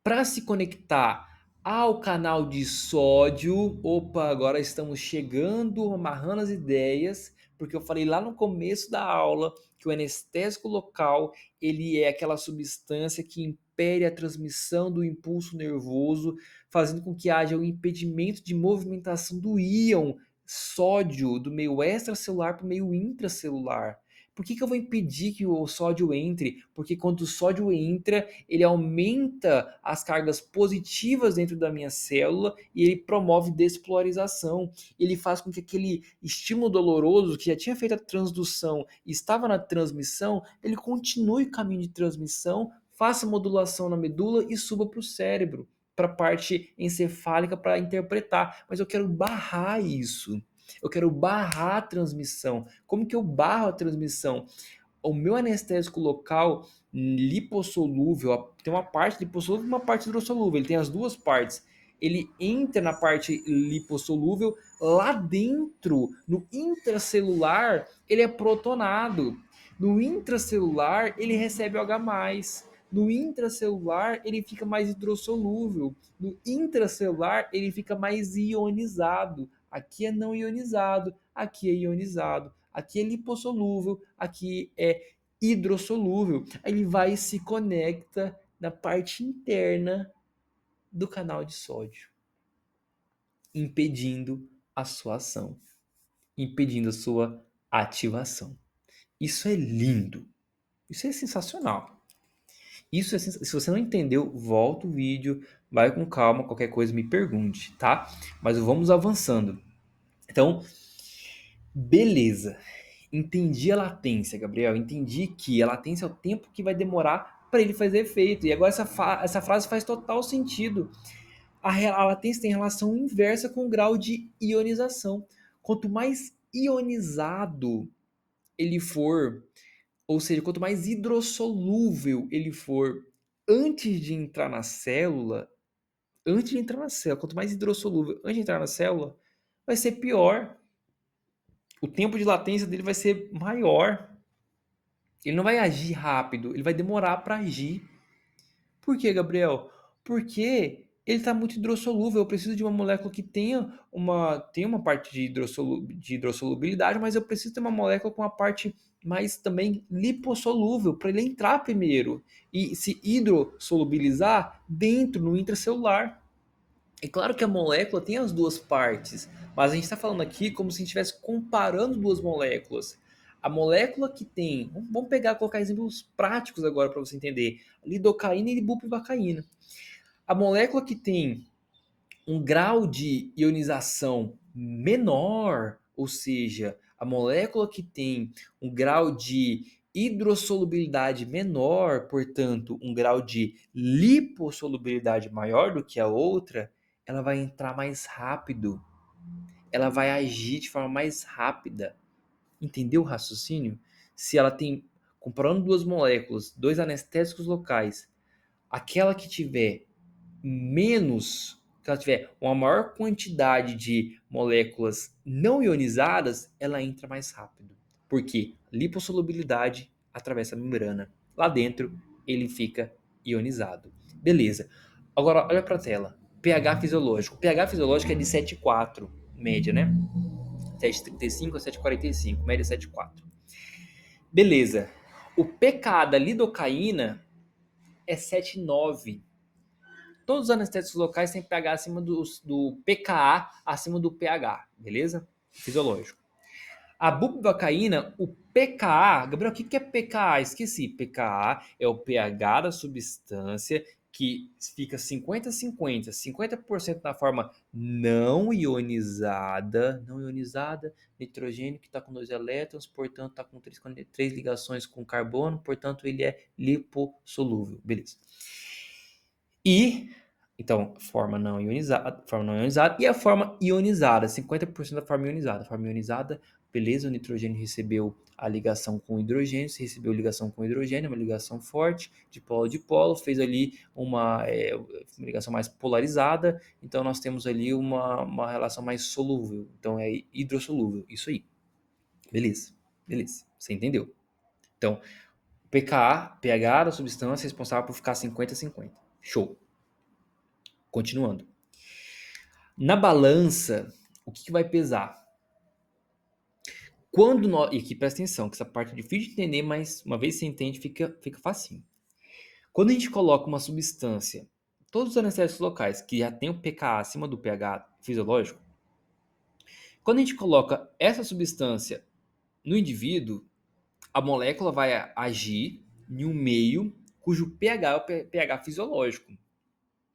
para se conectar ao canal de sódio, opa, agora estamos chegando, amarrando as ideias, porque eu falei lá no começo da aula que o anestésico local, ele é aquela substância que impede a transmissão do impulso nervoso, fazendo com que haja o impedimento de movimentação do íon sódio do meio extracelular para o meio intracelular. Por que eu vou impedir que o sódio entre? Porque quando o sódio entra, ele aumenta as cargas positivas dentro da minha célula e ele promove despolarização. Ele faz com que aquele estímulo doloroso que já tinha feito a transdução e estava na transmissão, ele continue o caminho de transmissão, faça modulação na medula e suba para o cérebro, para a parte encefálica para interpretar. Mas eu quero barrar isso. Eu quero barrar a transmissão. Como que eu barro a transmissão? O meu anestésico local lipossolúvel, tem uma parte lipossolúvel e uma parte hidrossolúvel, ele tem as duas partes. Ele entra na parte lipossolúvel, lá dentro, no intracelular, ele é protonado. No intracelular, ele recebe OH+. No intracelular, ele fica mais hidrossolúvel. No intracelular, ele fica mais ionizado. Aqui é não ionizado, aqui é ionizado, aqui é lipossolúvel, aqui é hidrossolúvel. Aí ele vai e se conecta na parte interna do canal de sódio, impedindo a sua ação, impedindo a sua ativação. Isso é lindo. Isso é sensacional. Se você não entendeu, volta o vídeo, vai com calma, qualquer coisa me pergunte, tá? Mas vamos avançando. Então, beleza. Entendi a latência, Gabriel. Entendi que a latência é o tempo que vai demorar para ele fazer efeito. E agora essa frase faz total sentido. A latência tem relação inversa com o grau de ionização. Quanto mais ionizado ele for, ou seja, quanto mais hidrossolúvel ele for antes de entrar na célula, quanto mais hidrossolúvel antes de entrar na célula, vai ser pior. O tempo de latência dele vai ser maior. Ele não vai agir rápido, ele vai demorar para agir. Por quê, Gabriel? Porque ele está muito hidrossolúvel. Eu preciso de uma molécula que tenha uma parte de hidrossolubilidade, mas eu preciso ter uma molécula com a parte mais também lipossolúvel para ele entrar primeiro e se hidrossolubilizar dentro no intracelular. É claro que a molécula tem as duas partes, mas a gente está falando aqui como se a gente estivesse comparando duas moléculas. A molécula que tem, vamos pegar, colocar exemplos práticos agora para você entender, lidocaína e bupivacaína. A molécula que tem um grau de ionização menor, ou seja, a molécula que tem um grau de hidrossolubilidade menor, portanto, um grau de lipossolubilidade maior do que a outra, ela vai entrar mais rápido, ela vai agir de forma mais rápida. Entendeu o raciocínio? Se ela tem, comparando duas moléculas, dois anestésicos locais, aquela que tiver menos, que ela tiver uma maior quantidade de moléculas não ionizadas, ela entra mais rápido. Porque lipossolubilidade atravessa a membrana. Lá dentro ele fica ionizado. Beleza. Agora olha para a tela. pH fisiológico. O pH fisiológico é de 7,4, média, né? 7,35 a 7,45, média 7,4. Beleza. O pKa da lidocaína é 7,9. Todos os anestésicos locais têm pH acima do pKa, acima do pH, beleza? Fisiológico. A bupivacaína, o pKa, Gabriel, o que é pKa? Esqueci. pKa é o pH da substância que fica 50-50, 50% na forma não ionizada, nitrogênio que está com 2 elétrons, portanto está com 3 ligações com carbono, portanto ele é lipossolúvel, beleza. E Então, forma não ionizada e a forma ionizada, 50% da forma ionizada. A forma ionizada, beleza, o nitrogênio recebeu a ligação com o hidrogênio, se recebeu ligação com o hidrogênio, uma ligação forte, de polo, fez ali uma ligação mais polarizada, então nós temos ali uma relação mais solúvel, então é hidrossolúvel, isso aí. Beleza, beleza, você entendeu. Então, pKa, pH da substância responsável por ficar 50-50. Show. Continuando. Na balança, o que vai pesar? E aqui presta atenção, que essa parte é difícil de entender, mas uma vez que você entende, fica facinho. Quando a gente coloca uma substância, todos os anestésicos locais que já tem o pKa acima do pH fisiológico, quando a gente coloca essa substância no indivíduo, a molécula vai agir em um meio cujo pH é o pH fisiológico,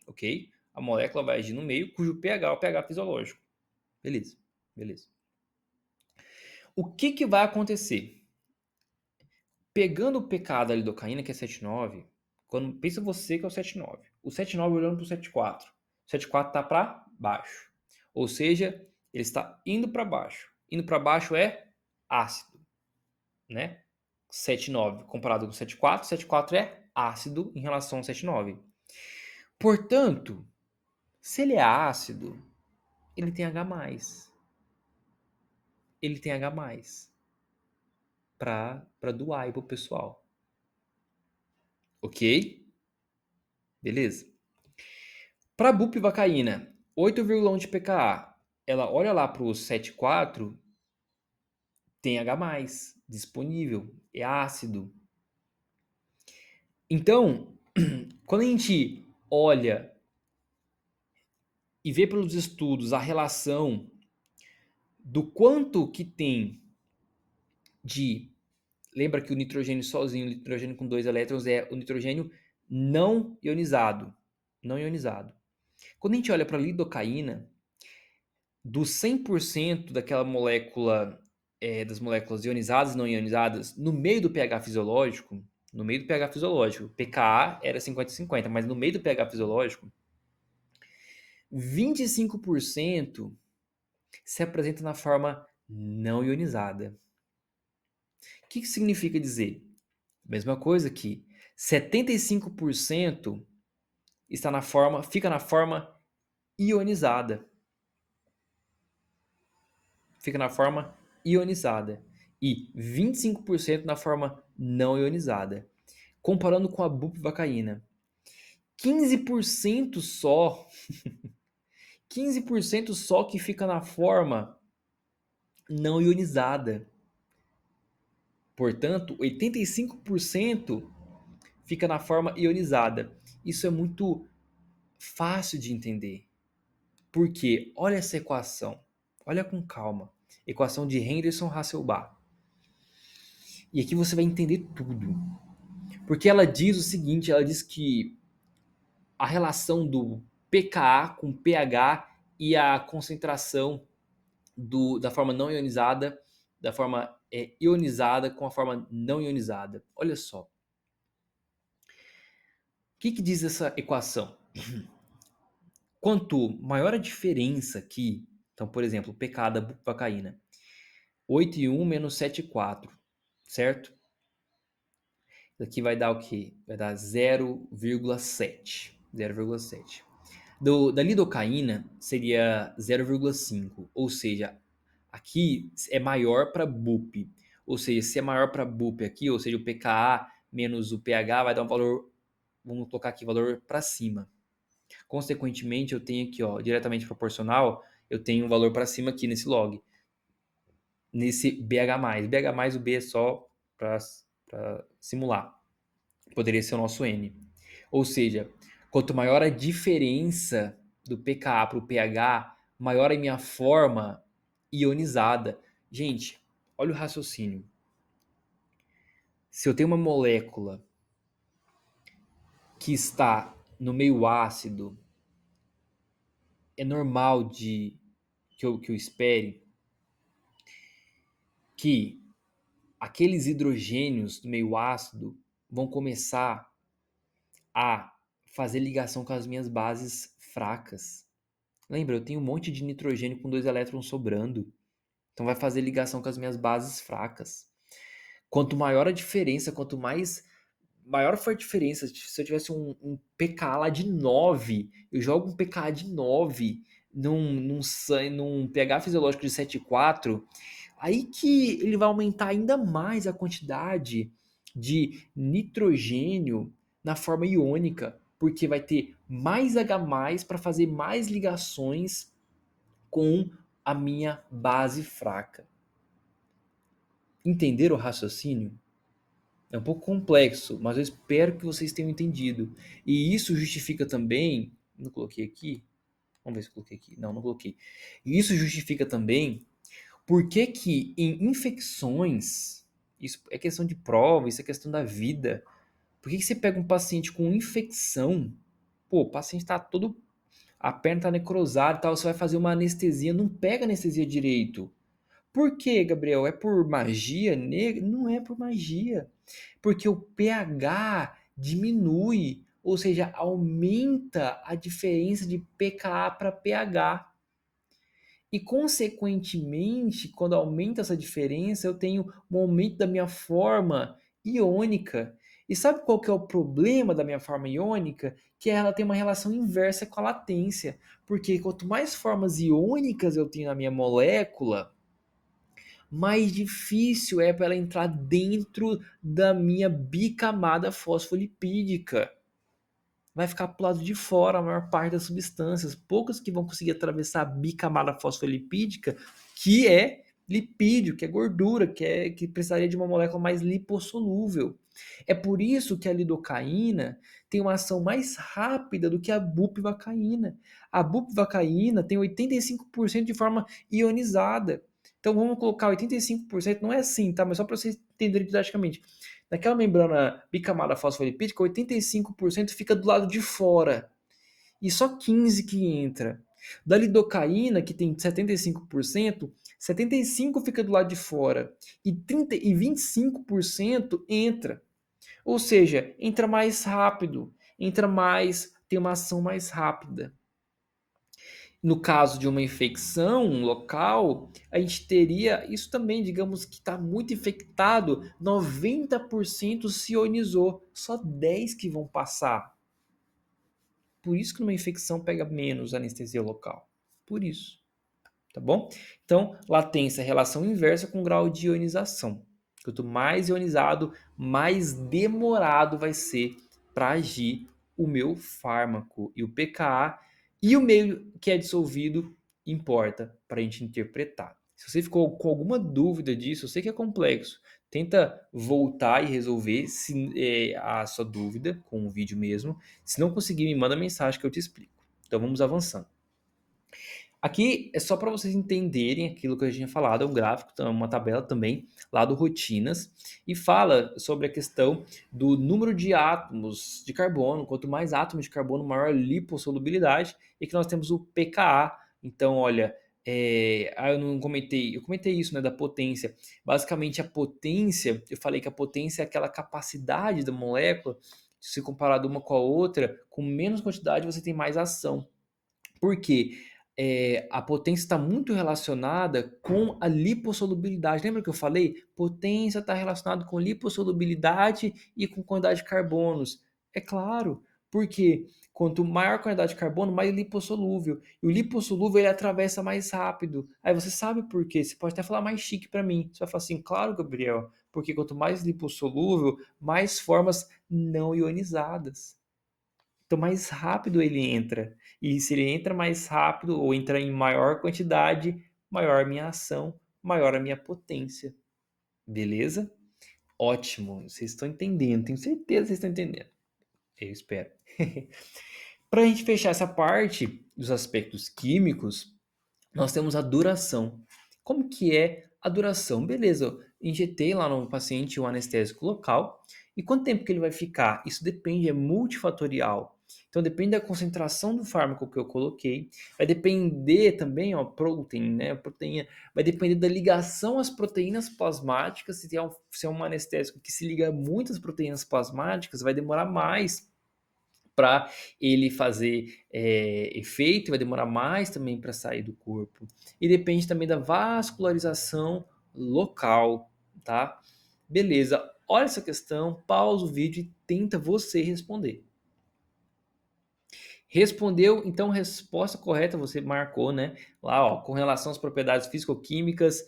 ok? A molécula vai agir no meio cujo pH é o pH fisiológico. Beleza, beleza. O que vai acontecer? Pegando o pK da lidocaína, que é 7,9, pensa você que é o 7,9. O 7,9 olhando para o 7,4. O 7,4 está para baixo. Ou seja, ele está indo para baixo. Indo para baixo é ácido, né? 7,9 comparado com 7,4, 7,4 é ácido em relação ao 7,9. Portanto, se ele é ácido, ele tem H+. Ele tem H+, para doar aí pro pessoal. Ok? Beleza? Para bupivacaína, 8,1 de pKa. Ela olha lá para o 7,4, tem H+, disponível, é ácido. Então, quando a gente olha e vê pelos estudos a relação do quanto que tem de... Lembra que o nitrogênio sozinho, o nitrogênio com 2 elétrons é o nitrogênio não ionizado. Não ionizado. Quando a gente olha para a lidocaína, do 100% daquela molécula, das moléculas ionizadas e não ionizadas, no meio do pH fisiológico, pKa era 50-50, mas no meio do pH fisiológico, 25% se apresenta na forma não ionizada. O que significa dizer? Mesma coisa que 75% fica na forma ionizada. Fica na forma ionizada. E 25% na forma não ionizada. Comparando com a bupivacaína, 15% só 15% só que fica na forma não ionizada. Portanto, 85% fica na forma ionizada. Isso é muito fácil de entender. Porque olha essa equação. Olha com calma. Equação de Henderson-Hasselbalch. E aqui você vai entender tudo. Porque ela diz o seguinte, ela diz que a relação do pKa com pH e a concentração da forma não ionizada, da forma ionizada com a forma não ionizada. Olha só. O que diz essa equação? Quanto maior a diferença aqui, então, por exemplo, o pKa da bupivacaína, 8,1 menos 7,4, certo? Isso aqui vai dar o quê? Vai dar 0,7. 0,7. Da lidocaína seria 0,5, ou seja, aqui é maior para BUP. Ou seja, se é maior para BUP aqui, ou seja, o pKa menos o pH vai dar um valor, vamos colocar aqui, valor para cima. Consequentemente, eu tenho aqui, ó, diretamente proporcional, eu tenho um valor para cima aqui nesse log. Nesse BH+. BH+, o B é só para simular. Poderia ser o nosso N. Ou seja, quanto maior a diferença do pKa para o pH, maior a minha forma ionizada. Gente, olha o raciocínio. Se eu tenho uma molécula que está no meio ácido, é normal que eu espere que aqueles hidrogênios do meio ácido vão começar a fazer ligação com as minhas bases fracas. Lembra, eu tenho um monte de nitrogênio com 2 elétrons sobrando. Então vai fazer ligação com as minhas bases fracas. Quanto maior a diferença, quanto mais maior for a diferença, se eu tivesse um pKa lá de 9, eu jogo um pKa de 9 num pH fisiológico de 7,4, aí que ele vai aumentar ainda mais a quantidade de nitrogênio na forma iônica, porque vai ter mais H+, para fazer mais ligações com a minha base fraca. Entenderam o raciocínio? É um pouco complexo, mas eu espero que vocês tenham entendido. E isso justifica também. Não coloquei aqui? Vamos ver se eu coloquei aqui. Não, não coloquei. E isso justifica também por que que em infecções. Isso é questão de prova, isso é questão da vida. Por que que você pega um paciente com infecção? Pô, o paciente está todo. A perna está necrosada e tal, você vai fazer uma anestesia, não pega anestesia direito. Por quê, Gabriel? É por magia negra? Não é por magia. Porque o pH diminui, ou seja, aumenta a diferença de pKa para pH. E, consequentemente, quando aumenta essa diferença, eu tenho um aumento da minha forma iônica. E sabe qual que é o problema da minha forma iônica? Que ela tem uma relação inversa com a latência. Porque quanto mais formas iônicas eu tenho na minha molécula, mais difícil é para ela entrar dentro da minha bicamada fosfolipídica. Vai ficar para o lado de fora a maior parte das substâncias. Poucas que vão conseguir atravessar a bicamada fosfolipídica, que é lipídio, que é gordura, que precisaria de uma molécula mais lipossolúvel. É por isso que a lidocaína tem uma ação mais rápida do que a bupivacaína. A bupivacaína tem 85% de forma ionizada. Então vamos colocar 85%, não é assim, tá? Mas só para vocês entenderem didaticamente. Naquela membrana bicamada fosfolipídica, 85% fica do lado de fora e só 15% que entra. Da lidocaína, que tem 75%, 75% fica do lado de fora e 25% entra. Ou seja, entra mais rápido, entra mais, tem uma ação mais rápida. No caso de uma infecção local, a gente teria isso também, digamos que está muito infectado, 90% se ionizou, só 10 que vão passar. Por isso que numa infecção pega menos anestesia local. Por isso, tá bom? Então, latência é relação inversa com grau de ionização. Quanto mais ionizado, mais demorado vai ser para agir o meu fármaco. E o pKa e o meio que é dissolvido importa para a gente interpretar. Se você ficou com alguma dúvida disso, eu sei que é complexo. Tenta voltar e resolver a sua dúvida com o vídeo mesmo. Se não conseguir, me manda mensagem que eu te explico. Então vamos avançando. Aqui é só para vocês entenderem aquilo que a gente tinha falado, é um gráfico, uma tabela também lá do Rotinas, e fala sobre a questão do número de átomos de carbono. Quanto mais átomos de carbono, maior a lipossolubilidade, e que nós temos o pKa. Então, olha, eu não comentei, eu comentei isso, né, da potência. Basicamente, a potência, eu falei que a potência é aquela capacidade da molécula, se comparado uma com a outra, com menos quantidade você tem mais ação. Por quê? A potência está muito relacionada com a lipossolubilidade. Lembra que eu falei? Potência está relacionada com lipossolubilidade e com quantidade de carbonos. É claro, porque quanto maior a quantidade de carbono, mais lipossolúvel. E o lipossolúvel ele atravessa mais rápido. Aí você sabe por quê? Você pode até falar mais chique para mim. Você vai falar assim, claro, Gabriel, porque quanto mais lipossolúvel, mais formas não ionizadas. Então, mais rápido ele entra. E se ele entra mais rápido ou entra em maior quantidade, maior a minha ação, maior a minha potência. Beleza? Ótimo. Vocês estão entendendo. Tenho certeza que vocês estão entendendo. Eu espero. Para a gente fechar essa parte dos aspectos químicos, nós temos a duração. Como que é a duração? Beleza, eu injetei lá no paciente o anestésico local. E quanto tempo que ele vai ficar? Isso depende, é multifatorial. Então depende da concentração do fármaco que eu coloquei. Vai depender também, ó, protein, né? Proteína. Vai depender da ligação às proteínas plasmáticas. Se é um anestésico que se liga a muitas proteínas plasmáticas, vai demorar mais para ele fazer efeito, vai demorar mais também para sair do corpo. E depende também da vascularização local, tá? Beleza, olha essa questão, pausa o vídeo e tenta você responder. Respondeu, então resposta correta você marcou, né? Lá, ó, com relação às propriedades físico-químicas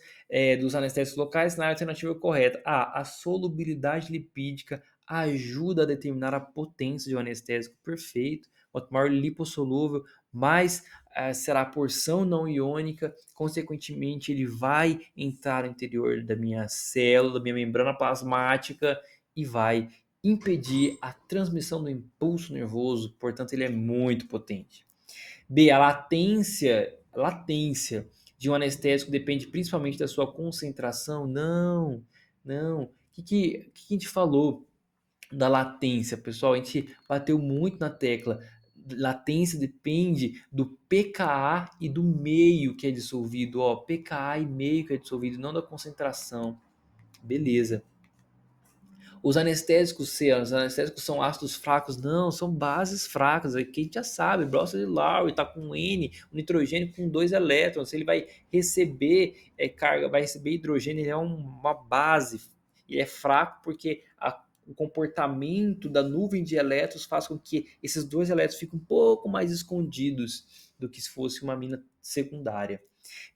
dos anestésicos locais, na alternativa correta. A solubilidade lipídica ajuda a determinar a potência de um anestésico perfeito. Quanto maior lipossolúvel, mais será a porção não iônica, consequentemente ele vai entrar no interior da minha célula, da minha membrana plasmática e vai impedir a transmissão do impulso nervoso, portanto ele é muito potente. B, a latência de um anestésico depende principalmente da sua concentração? Não, não. O que a gente falou da latência, pessoal? A gente bateu muito na tecla. Latência depende do pKa e do meio que é dissolvido. Ó, pKa e meio que é dissolvido, não da concentração. Beleza. Os anestésicos são ácidos fracos? Não, são bases fracas. Aqui a gente já sabe, brossa de Lowry está com N, o nitrogênio com 2 elétrons. Ele vai receber carga, vai receber hidrogênio, ele é uma base. Ele é fraco porque o comportamento da nuvem de elétrons faz com que esses 2 elétrons fiquem um pouco mais escondidos do que se fosse uma mina secundária.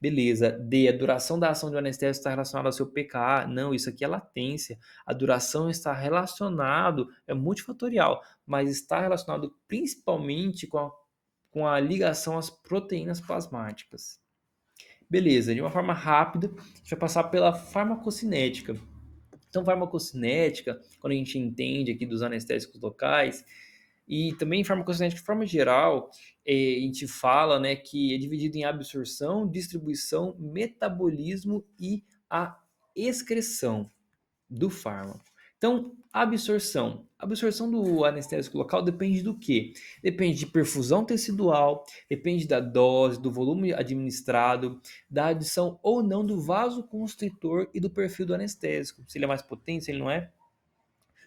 Beleza. D, a duração da ação de um anestésico está relacionada ao seu pKa? Não, isso aqui é latência. A duração está relacionado, é multifatorial, mas está relacionado principalmente com a ligação às proteínas plasmáticas. Beleza, de uma forma rápida, a gente vai passar pela farmacocinética. Então, farmacocinética, quando a gente entende aqui dos anestésicos locais, e também farmacocinética de forma geral, a gente fala, né, que é dividido em absorção, distribuição, metabolismo e a excreção do fármaco. Então, absorção. A absorção do anestésico local depende do quê? Depende de perfusão tecidual, depende da dose, do volume administrado, da adição ou não do vasoconstritor e do perfil do anestésico. Se ele é mais potente, se ele não é.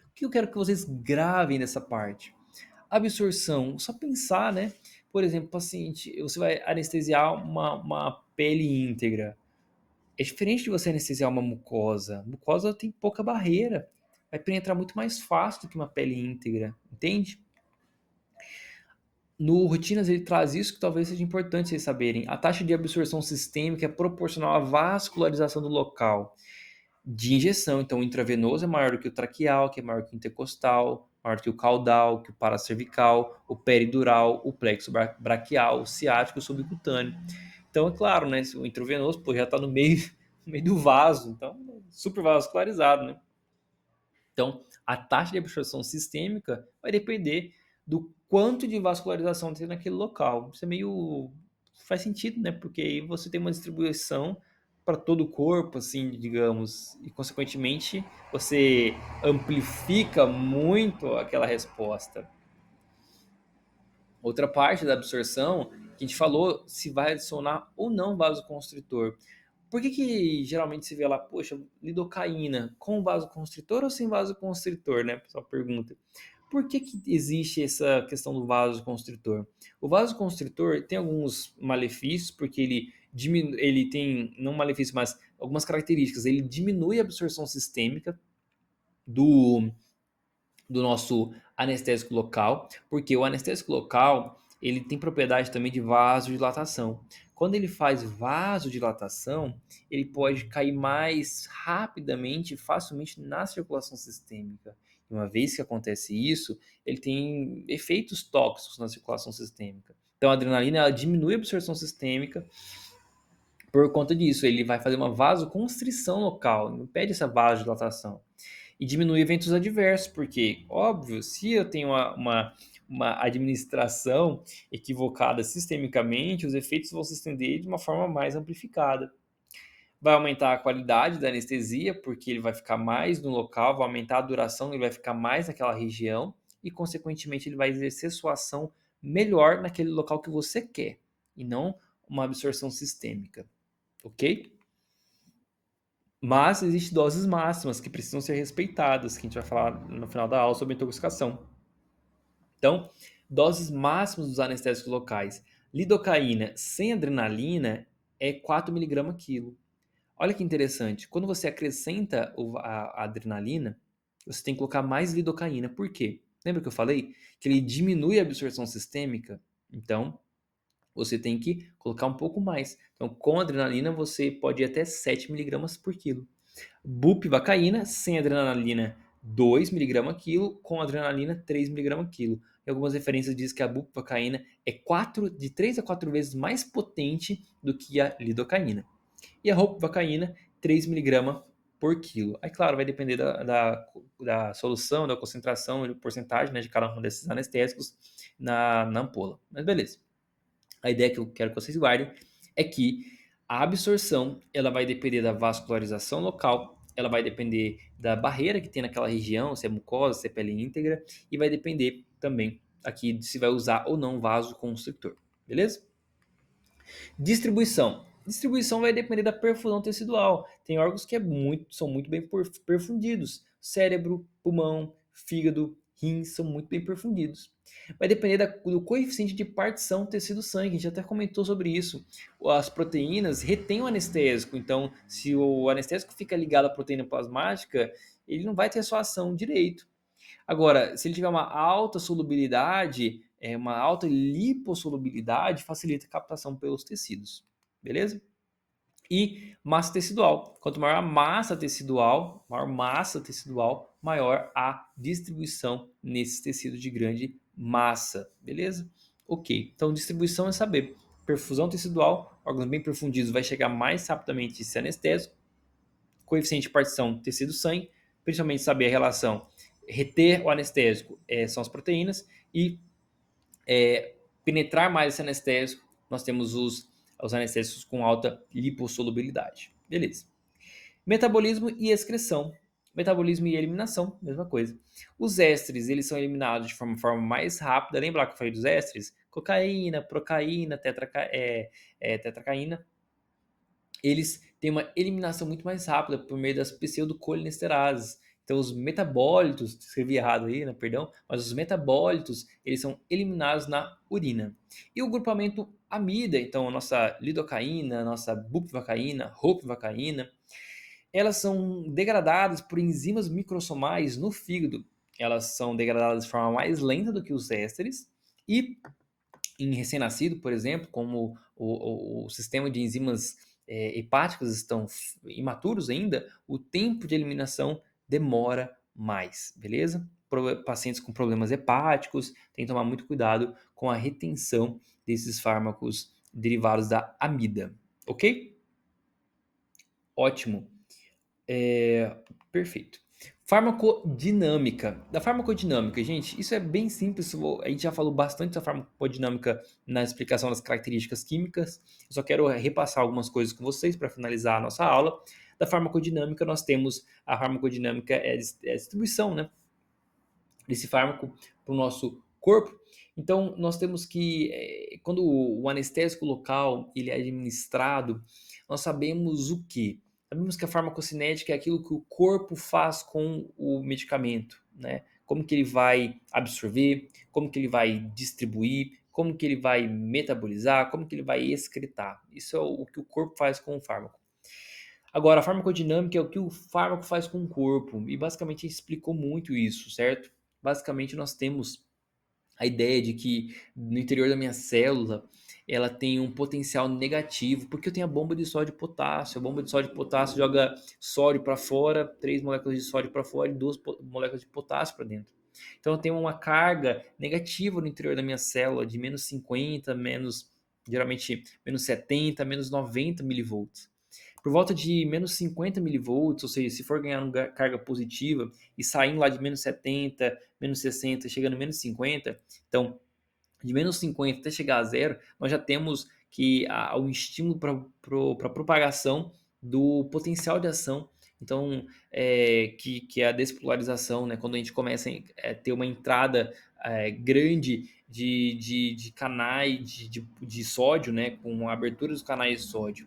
O que eu quero que vocês gravem nessa parte? Absorção, só pensar, né? Por exemplo, paciente, você vai anestesiar uma pele íntegra. É diferente de você anestesiar uma mucosa. A mucosa tem pouca barreira. Vai penetrar muito mais fácil do que uma pele íntegra, entende? No Rotinas ele traz isso que talvez seja importante vocês saberem. A taxa de absorção sistêmica é proporcional à vascularização do local de injeção. Então, o intravenoso é maior do que o traqueal, que é maior que o intercostal, maior do que o caudal, que o paracervical, o peridural, o plexo braquial, o ciático e o subcutâneo. Então, é claro, né? O intravenoso já está no meio, no meio do vaso, então super vascularizado, né? Então, a taxa de absorção sistêmica vai depender do quanto de vascularização tem naquele local. Isso é meio... faz sentido, né? Porque aí você tem uma distribuição para todo o corpo, assim, digamos, e consequentemente você amplifica muito aquela resposta. Outra parte da absorção, que a gente falou, se vai adicionar ou não vasoconstritor. Por que geralmente se vê lá, poxa, lidocaína com vasoconstritor ou sem vasoconstritor, né? A pessoa pergunta. Por que existe essa questão do vasoconstritor? O vasoconstritor tem alguns malefícios, porque ele tem, não malefícios, mas algumas características. Ele diminui a absorção sistêmica do, do nosso anestésico local, porque o anestésico local ele tem propriedade também de vasodilatação. Quando ele faz vasodilatação, ele pode cair mais rapidamente e facilmente na circulação sistêmica. E uma vez que acontece isso, ele tem efeitos tóxicos na circulação sistêmica. Então a adrenalina ela diminui a absorção sistêmica por conta disso. Ele vai fazer uma vasoconstrição local, impede essa vasodilatação e diminuir eventos adversos, porque, óbvio, se eu tenho uma administração equivocada sistemicamente, os efeitos vão se estender de uma forma mais amplificada. Vai aumentar a qualidade da anestesia, porque ele vai ficar mais no local, vai aumentar a duração, ele vai ficar mais naquela região e, consequentemente, ele vai exercer sua ação melhor naquele local que você quer, e não uma absorção sistêmica, ok? Mas existem doses máximas que precisam ser respeitadas, que a gente vai falar no final da aula sobre intoxicação. Então, Doses máximas dos anestésicos locais. Lidocaína sem adrenalina é 4 miligramas quilo. Olha que interessante, quando você acrescenta a adrenalina, você tem que colocar mais lidocaína. Por quê? Lembra que eu falei que ele diminui a absorção sistêmica? Então, você tem que colocar um pouco mais. Então, com adrenalina, você pode ir até 7 miligramas por quilo. Bupivacaína, sem adrenalina, 2 miligramas quilo, com adrenalina, 3 miligramas quilo. E algumas referências dizem que a bupivacaína é de 3 a 4 vezes mais potente do que a lidocaína. E a ropivacaína, 3 miligramas por quilo. Aí, claro, vai depender da solução, da concentração e da porcentagem, né, de cada um desses anestésicos na ampola. Mas beleza. A ideia que eu quero que vocês guardem é que a absorção ela vai depender da vascularização local, ela vai depender da barreira que tem naquela região, se é mucosa, se é pele íntegra, e vai depender também aqui de se vai usar ou não vasoconstrictor, beleza? Distribuição. Distribuição vai depender da perfusão tecidual. Tem órgãos que são muito bem perfundidos. Cérebro, pulmão, fígado, rins são muito bem perfundidos. Vai depender do coeficiente de partição tecido-sangue. A gente até comentou sobre isso. As proteínas retêm o anestésico. Então, se o anestésico fica ligado à proteína plasmática, ele não vai ter a sua ação direito. Agora, se ele tiver uma alta solubilidade, uma alta lipossolubilidade, facilita a captação pelos tecidos, beleza? E massa tecidual. Quanto maior a massa tecidual, maior a distribuição nesses tecidos de grande massa, beleza? Ok, então distribuição é saber. Perfusão tecidual, órgãos bem perfundidos vai chegar mais rapidamente esse anestésico. Coeficiente de partição tecido-sangue, principalmente saber a relação reter o anestésico são as proteínas e penetrar mais esse anestésico, nós temos os anestésicos com alta lipossolubilidade. Beleza. Metabolismo e excreção. Metabolismo e eliminação, mesma coisa. Os ésteres, eles são eliminados de forma mais rápida. Lembra que eu falei dos ésteres? Cocaína, procaína, tetracaína. Eles têm uma eliminação muito mais rápida por meio das pseudocolinesterases. Então, os metabólitos, escrevi errado aí, né, perdão, mas os metabólitos, eles são eliminados na urina. E o grupamento amida, então a nossa lidocaína, a nossa bupivacaína, ropivacaína, elas são degradadas por enzimas microsomais no fígado. Elas são degradadas de forma mais lenta do que os ésteres e em recém-nascido, por exemplo, como o sistema de enzimas hepáticas estão imaturos ainda, o tempo de eliminação demora mais, beleza? Pacientes com problemas hepáticos têm que tomar muito cuidado com a retenção desses fármacos derivados da amida, ok? Ótimo. Perfeito. Farmacodinâmica. Da farmacodinâmica, gente, isso é bem simples. A gente já falou bastante da farmacodinâmica na explicação das características químicas. Eu só quero repassar algumas coisas com vocês para finalizar a nossa aula. Da farmacodinâmica, nós temos a farmacodinâmica a distribuição, né, desse fármaco para o nosso corpo. Então, nós temos que, quando o anestésico local ele é administrado, nós sabemos o quê? Sabemos que a farmacocinética é aquilo que o corpo faz com o medicamento, né? Como que ele vai absorver, como que ele vai distribuir, como que ele vai metabolizar, como que ele vai excretar. Isso é o que o corpo faz com o fármaco. Agora, a farmacodinâmica é o que o fármaco faz com o corpo, e basicamente explicou muito isso, certo? Basicamente, nós temos a ideia de que no interior da minha célula ela tem um potencial negativo, porque eu tenho a bomba de sódio e potássio. A bomba de sódio e potássio joga sódio para fora, 3 moléculas de sódio para fora e 2 moléculas de potássio para dentro. Então eu tenho uma carga negativa no interior da minha célula de menos 50, geralmente menos 70, menos 90 milivolts. Por volta de menos 50 milivolts, ou seja, se for ganhar uma carga positiva e saindo lá de menos 70, menos 60, chegando a menos 50, então de menos 50 até chegar a zero, nós já temos que o estímulo para a propagação do potencial de ação. Então, que é a despolarização, né? Quando a gente começa a ter uma entrada grande de canais de sódio, né? Com a abertura dos canais de sódio.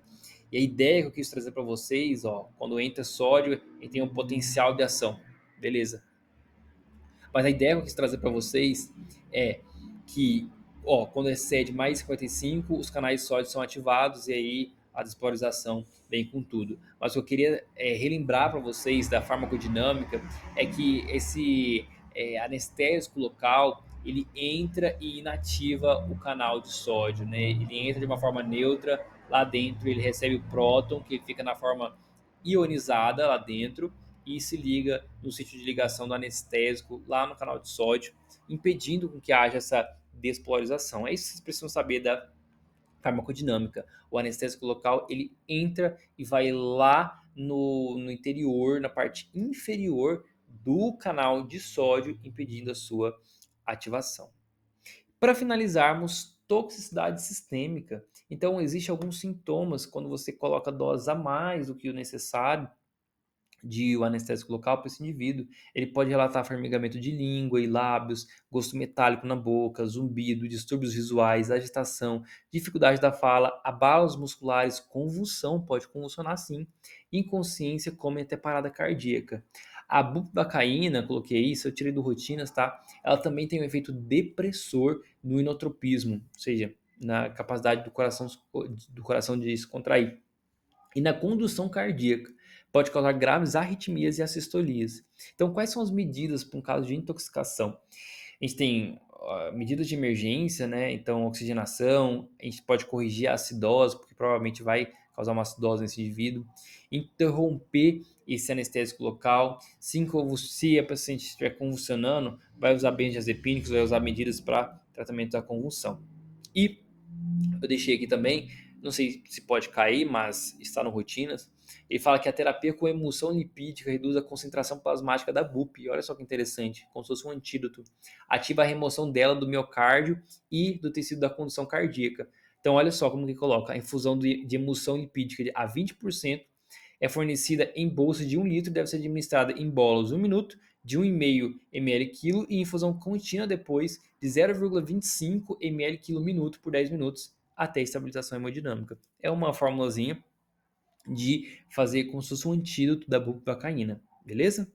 E a ideia que eu quis trazer para vocês, ó, quando entra sódio, ele tem um potencial de ação. Beleza. Mas a ideia que eu quis trazer para vocês é que, ó, quando excede mais 55, os canais de sódio são ativados e aí a despolarização vem com tudo. Mas o que eu queria relembrar para vocês da farmacodinâmica é que esse anestésico local ele entra e inativa o canal de sódio, né? Ele entra de uma forma neutra lá dentro, ele recebe o próton que fica na forma ionizada lá dentro e se liga no sítio de ligação do anestésico lá no canal de sódio, impedindo com que haja essa despolarização. É isso que vocês precisam saber da farmacodinâmica. O anestésico local ele entra e vai lá no interior, na parte inferior do canal de sódio, impedindo a sua ativação. Para finalizarmos, toxicidade sistêmica. Então, existem alguns sintomas quando você coloca doses a mais do que o necessário de o anestésico local para esse indivíduo. Ele pode relatar formigamento de língua e lábios, gosto metálico na boca, zumbido, distúrbios visuais, agitação, dificuldade da fala, abalos musculares, convulsão, pode convulsionar sim, inconsciência, como até parada cardíaca. A bupivacaína, coloquei isso, eu tirei do rotinas, tá? Ela também tem um efeito depressor no inotropismo, ou seja, na capacidade do coração de se contrair e na condução cardíaca. Pode causar graves arritmias e assistolias. Então, quais são as medidas para um caso de intoxicação? A gente tem medidas de emergência, né? Então, oxigenação, a gente pode corrigir a acidose, porque provavelmente vai causar uma acidose nesse indivíduo. Interromper esse anestésico local. Se a paciente estiver convulsionando, vai usar benzodiazepínicos, vai usar medidas para tratamento da convulsão. E eu deixei aqui também, não sei se pode cair, mas está no rotinas. Ele fala que a terapia com emulsão lipídica reduz a concentração plasmática da BUP. Olha só que interessante, como se fosse um antídoto. Ativa a remoção dela do miocárdio e do tecido da condução cardíaca. Então, olha só como que coloca. A infusão de emulsão lipídica a 20% é fornecida em bolsas de 1 litro e deve ser administrada em bolos 1 minuto, de 1,5 ml quilo e infusão contínua depois de 0,25 ml quilo minuto por 10 minutos até estabilização hemodinâmica. É uma formulazinha de fazer como se fosse um antídoto da bupivacaína, beleza?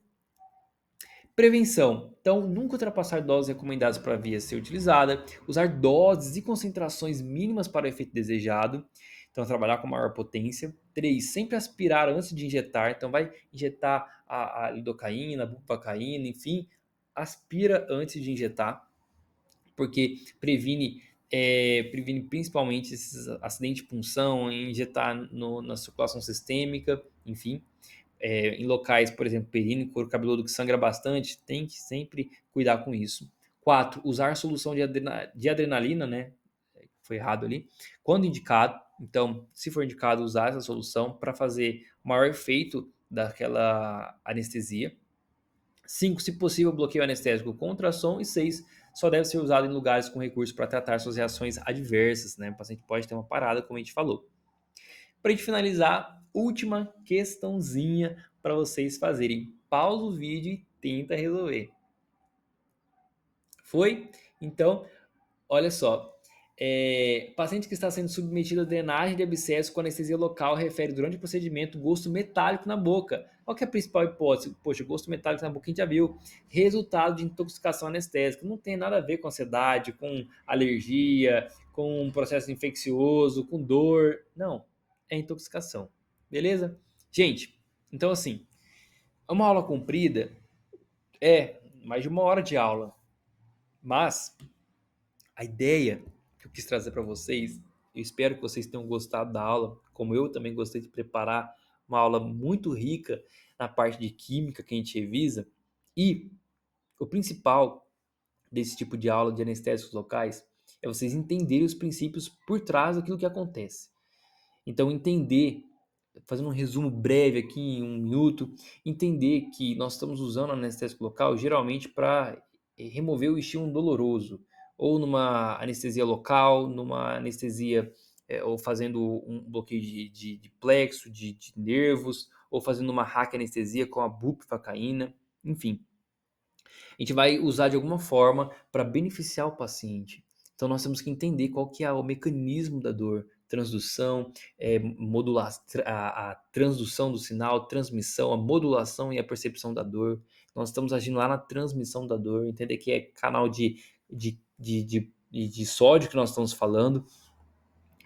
Prevenção. Então, nunca ultrapassar doses recomendadas para a via ser utilizada, usar doses e concentrações mínimas para o efeito desejado, então trabalhar com maior potência. 3. Sempre aspirar antes de injetar, então vai injetar a lidocaína, a bupivacaína, enfim, aspira antes de injetar, porque previne principalmente esses acidentes de punção, injetar na circulação sistêmica, enfim. Em locais, por exemplo, períneo, couro cabeludo que sangra bastante, tem que sempre cuidar com isso. 4. Usar solução de adrenalina, né? Foi errado ali. Quando indicado, então, se for indicado, usar essa solução para fazer o maior efeito daquela anestesia. 5. Se possível, bloqueio anestésico com ultrassom. E 6. Só deve ser usado em lugares com recurso para tratar suas reações adversas, né? O paciente pode ter uma parada, como a gente falou. Para a gente finalizar, última questãozinha para vocês fazerem. Pausa o vídeo e tenta resolver. Foi? Então, olha só. Paciente que está sendo submetido a drenagem de abscesso com anestesia local refere durante o procedimento gosto metálico na boca. Qual que é a principal hipótese? Poxa, gosto metálico na boca a gente já viu. Resultado de intoxicação anestésica. Não tem nada a ver com ansiedade, com alergia, com um processo infeccioso, com dor. Não, é intoxicação. Beleza? Gente, então assim, uma aula comprida é mais de 1 hora de aula. Mas a ideia que eu quis trazer para vocês, eu espero que vocês tenham gostado da aula, como eu também gostei de preparar uma aula muito rica na parte de química que a gente revisa. E o principal desse tipo de aula de anestésicos locais é vocês entenderem os princípios por trás daquilo que acontece. Então, entender, fazendo um resumo breve aqui em 1 minuto, entender que nós estamos usando anestésico local geralmente para remover o estímulo doloroso, ou numa anestesia local, numa anestesia, ou fazendo um bloqueio de plexo, de nervos, ou fazendo uma anestesia com a bupivacaína, enfim. A gente vai usar de alguma forma para beneficiar o paciente. Então nós temos que entender qual que é o mecanismo da dor, transdução, modular, a transdução do sinal, transmissão, a modulação e a percepção da dor. Nós estamos agindo lá na transmissão da dor, entender que é canal de de sódio que nós estamos falando.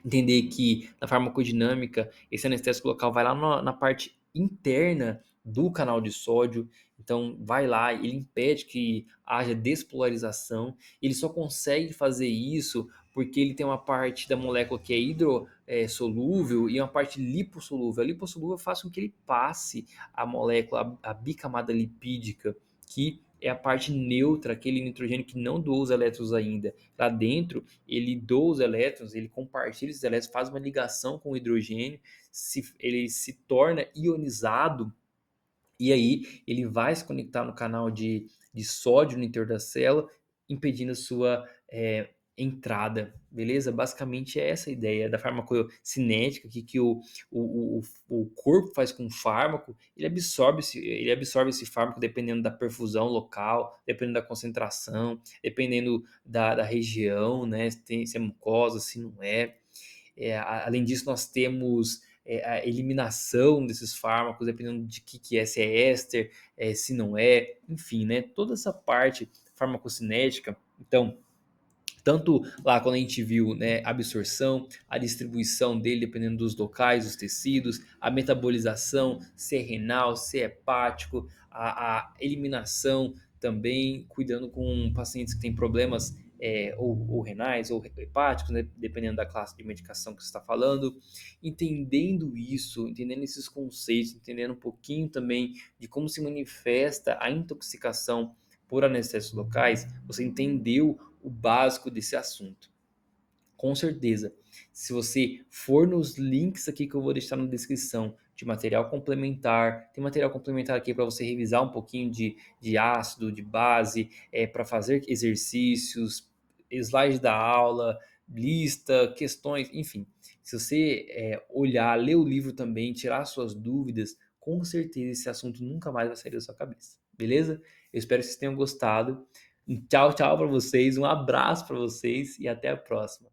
Entender que na farmacodinâmica esse anestésico local vai lá na parte interna do canal de sódio, então vai lá, ele impede que haja despolarização. Ele só consegue fazer isso porque ele tem uma parte da molécula que é hidrossolúvel e uma parte lipossolúvel. A lipossolúvel faz com que ele passe a molécula, a bicamada lipídica, que é a parte neutra, aquele nitrogênio que não doa os elétrons ainda. Lá dentro ele doa os elétrons, ele compartilha esses elétrons, faz uma ligação com o hidrogênio, ele se torna ionizado e aí ele vai se conectar no canal de sódio no interior da célula, impedindo a sua entrada, beleza? Basicamente é essa a ideia da farmacocinética, que o corpo faz com o fármaco, ele absorve esse fármaco dependendo da perfusão local, dependendo da concentração, dependendo da região, né? Se é mucosa, se não é. Além disso, nós temos a eliminação desses fármacos, dependendo de que é, se é éster, se não é, enfim, né? Toda essa parte farmacocinética. Então, tanto lá quando a gente viu, né, a absorção, a distribuição dele, dependendo dos locais, dos tecidos, a metabolização, se é renal, se é hepático, a eliminação também, cuidando com pacientes que têm problemas ou renais ou hepáticos, né, dependendo da classe de medicação que você está falando, entendendo isso, entendendo esses conceitos, entendendo um pouquinho também de como se manifesta a intoxicação por anestésicos locais, você entendeu o básico desse assunto. Com certeza, se você for nos links aqui que eu vou deixar na descrição de material complementar, tem material complementar aqui para você revisar um pouquinho de ácido, de base, para fazer exercícios, slides da aula, lista, questões, enfim. Se você olhar, ler o livro também, tirar suas dúvidas, com certeza esse assunto nunca mais vai sair da sua cabeça, beleza? Eu espero que vocês tenham gostado. Tchau, tchau para vocês, um abraço para vocês e até a próxima.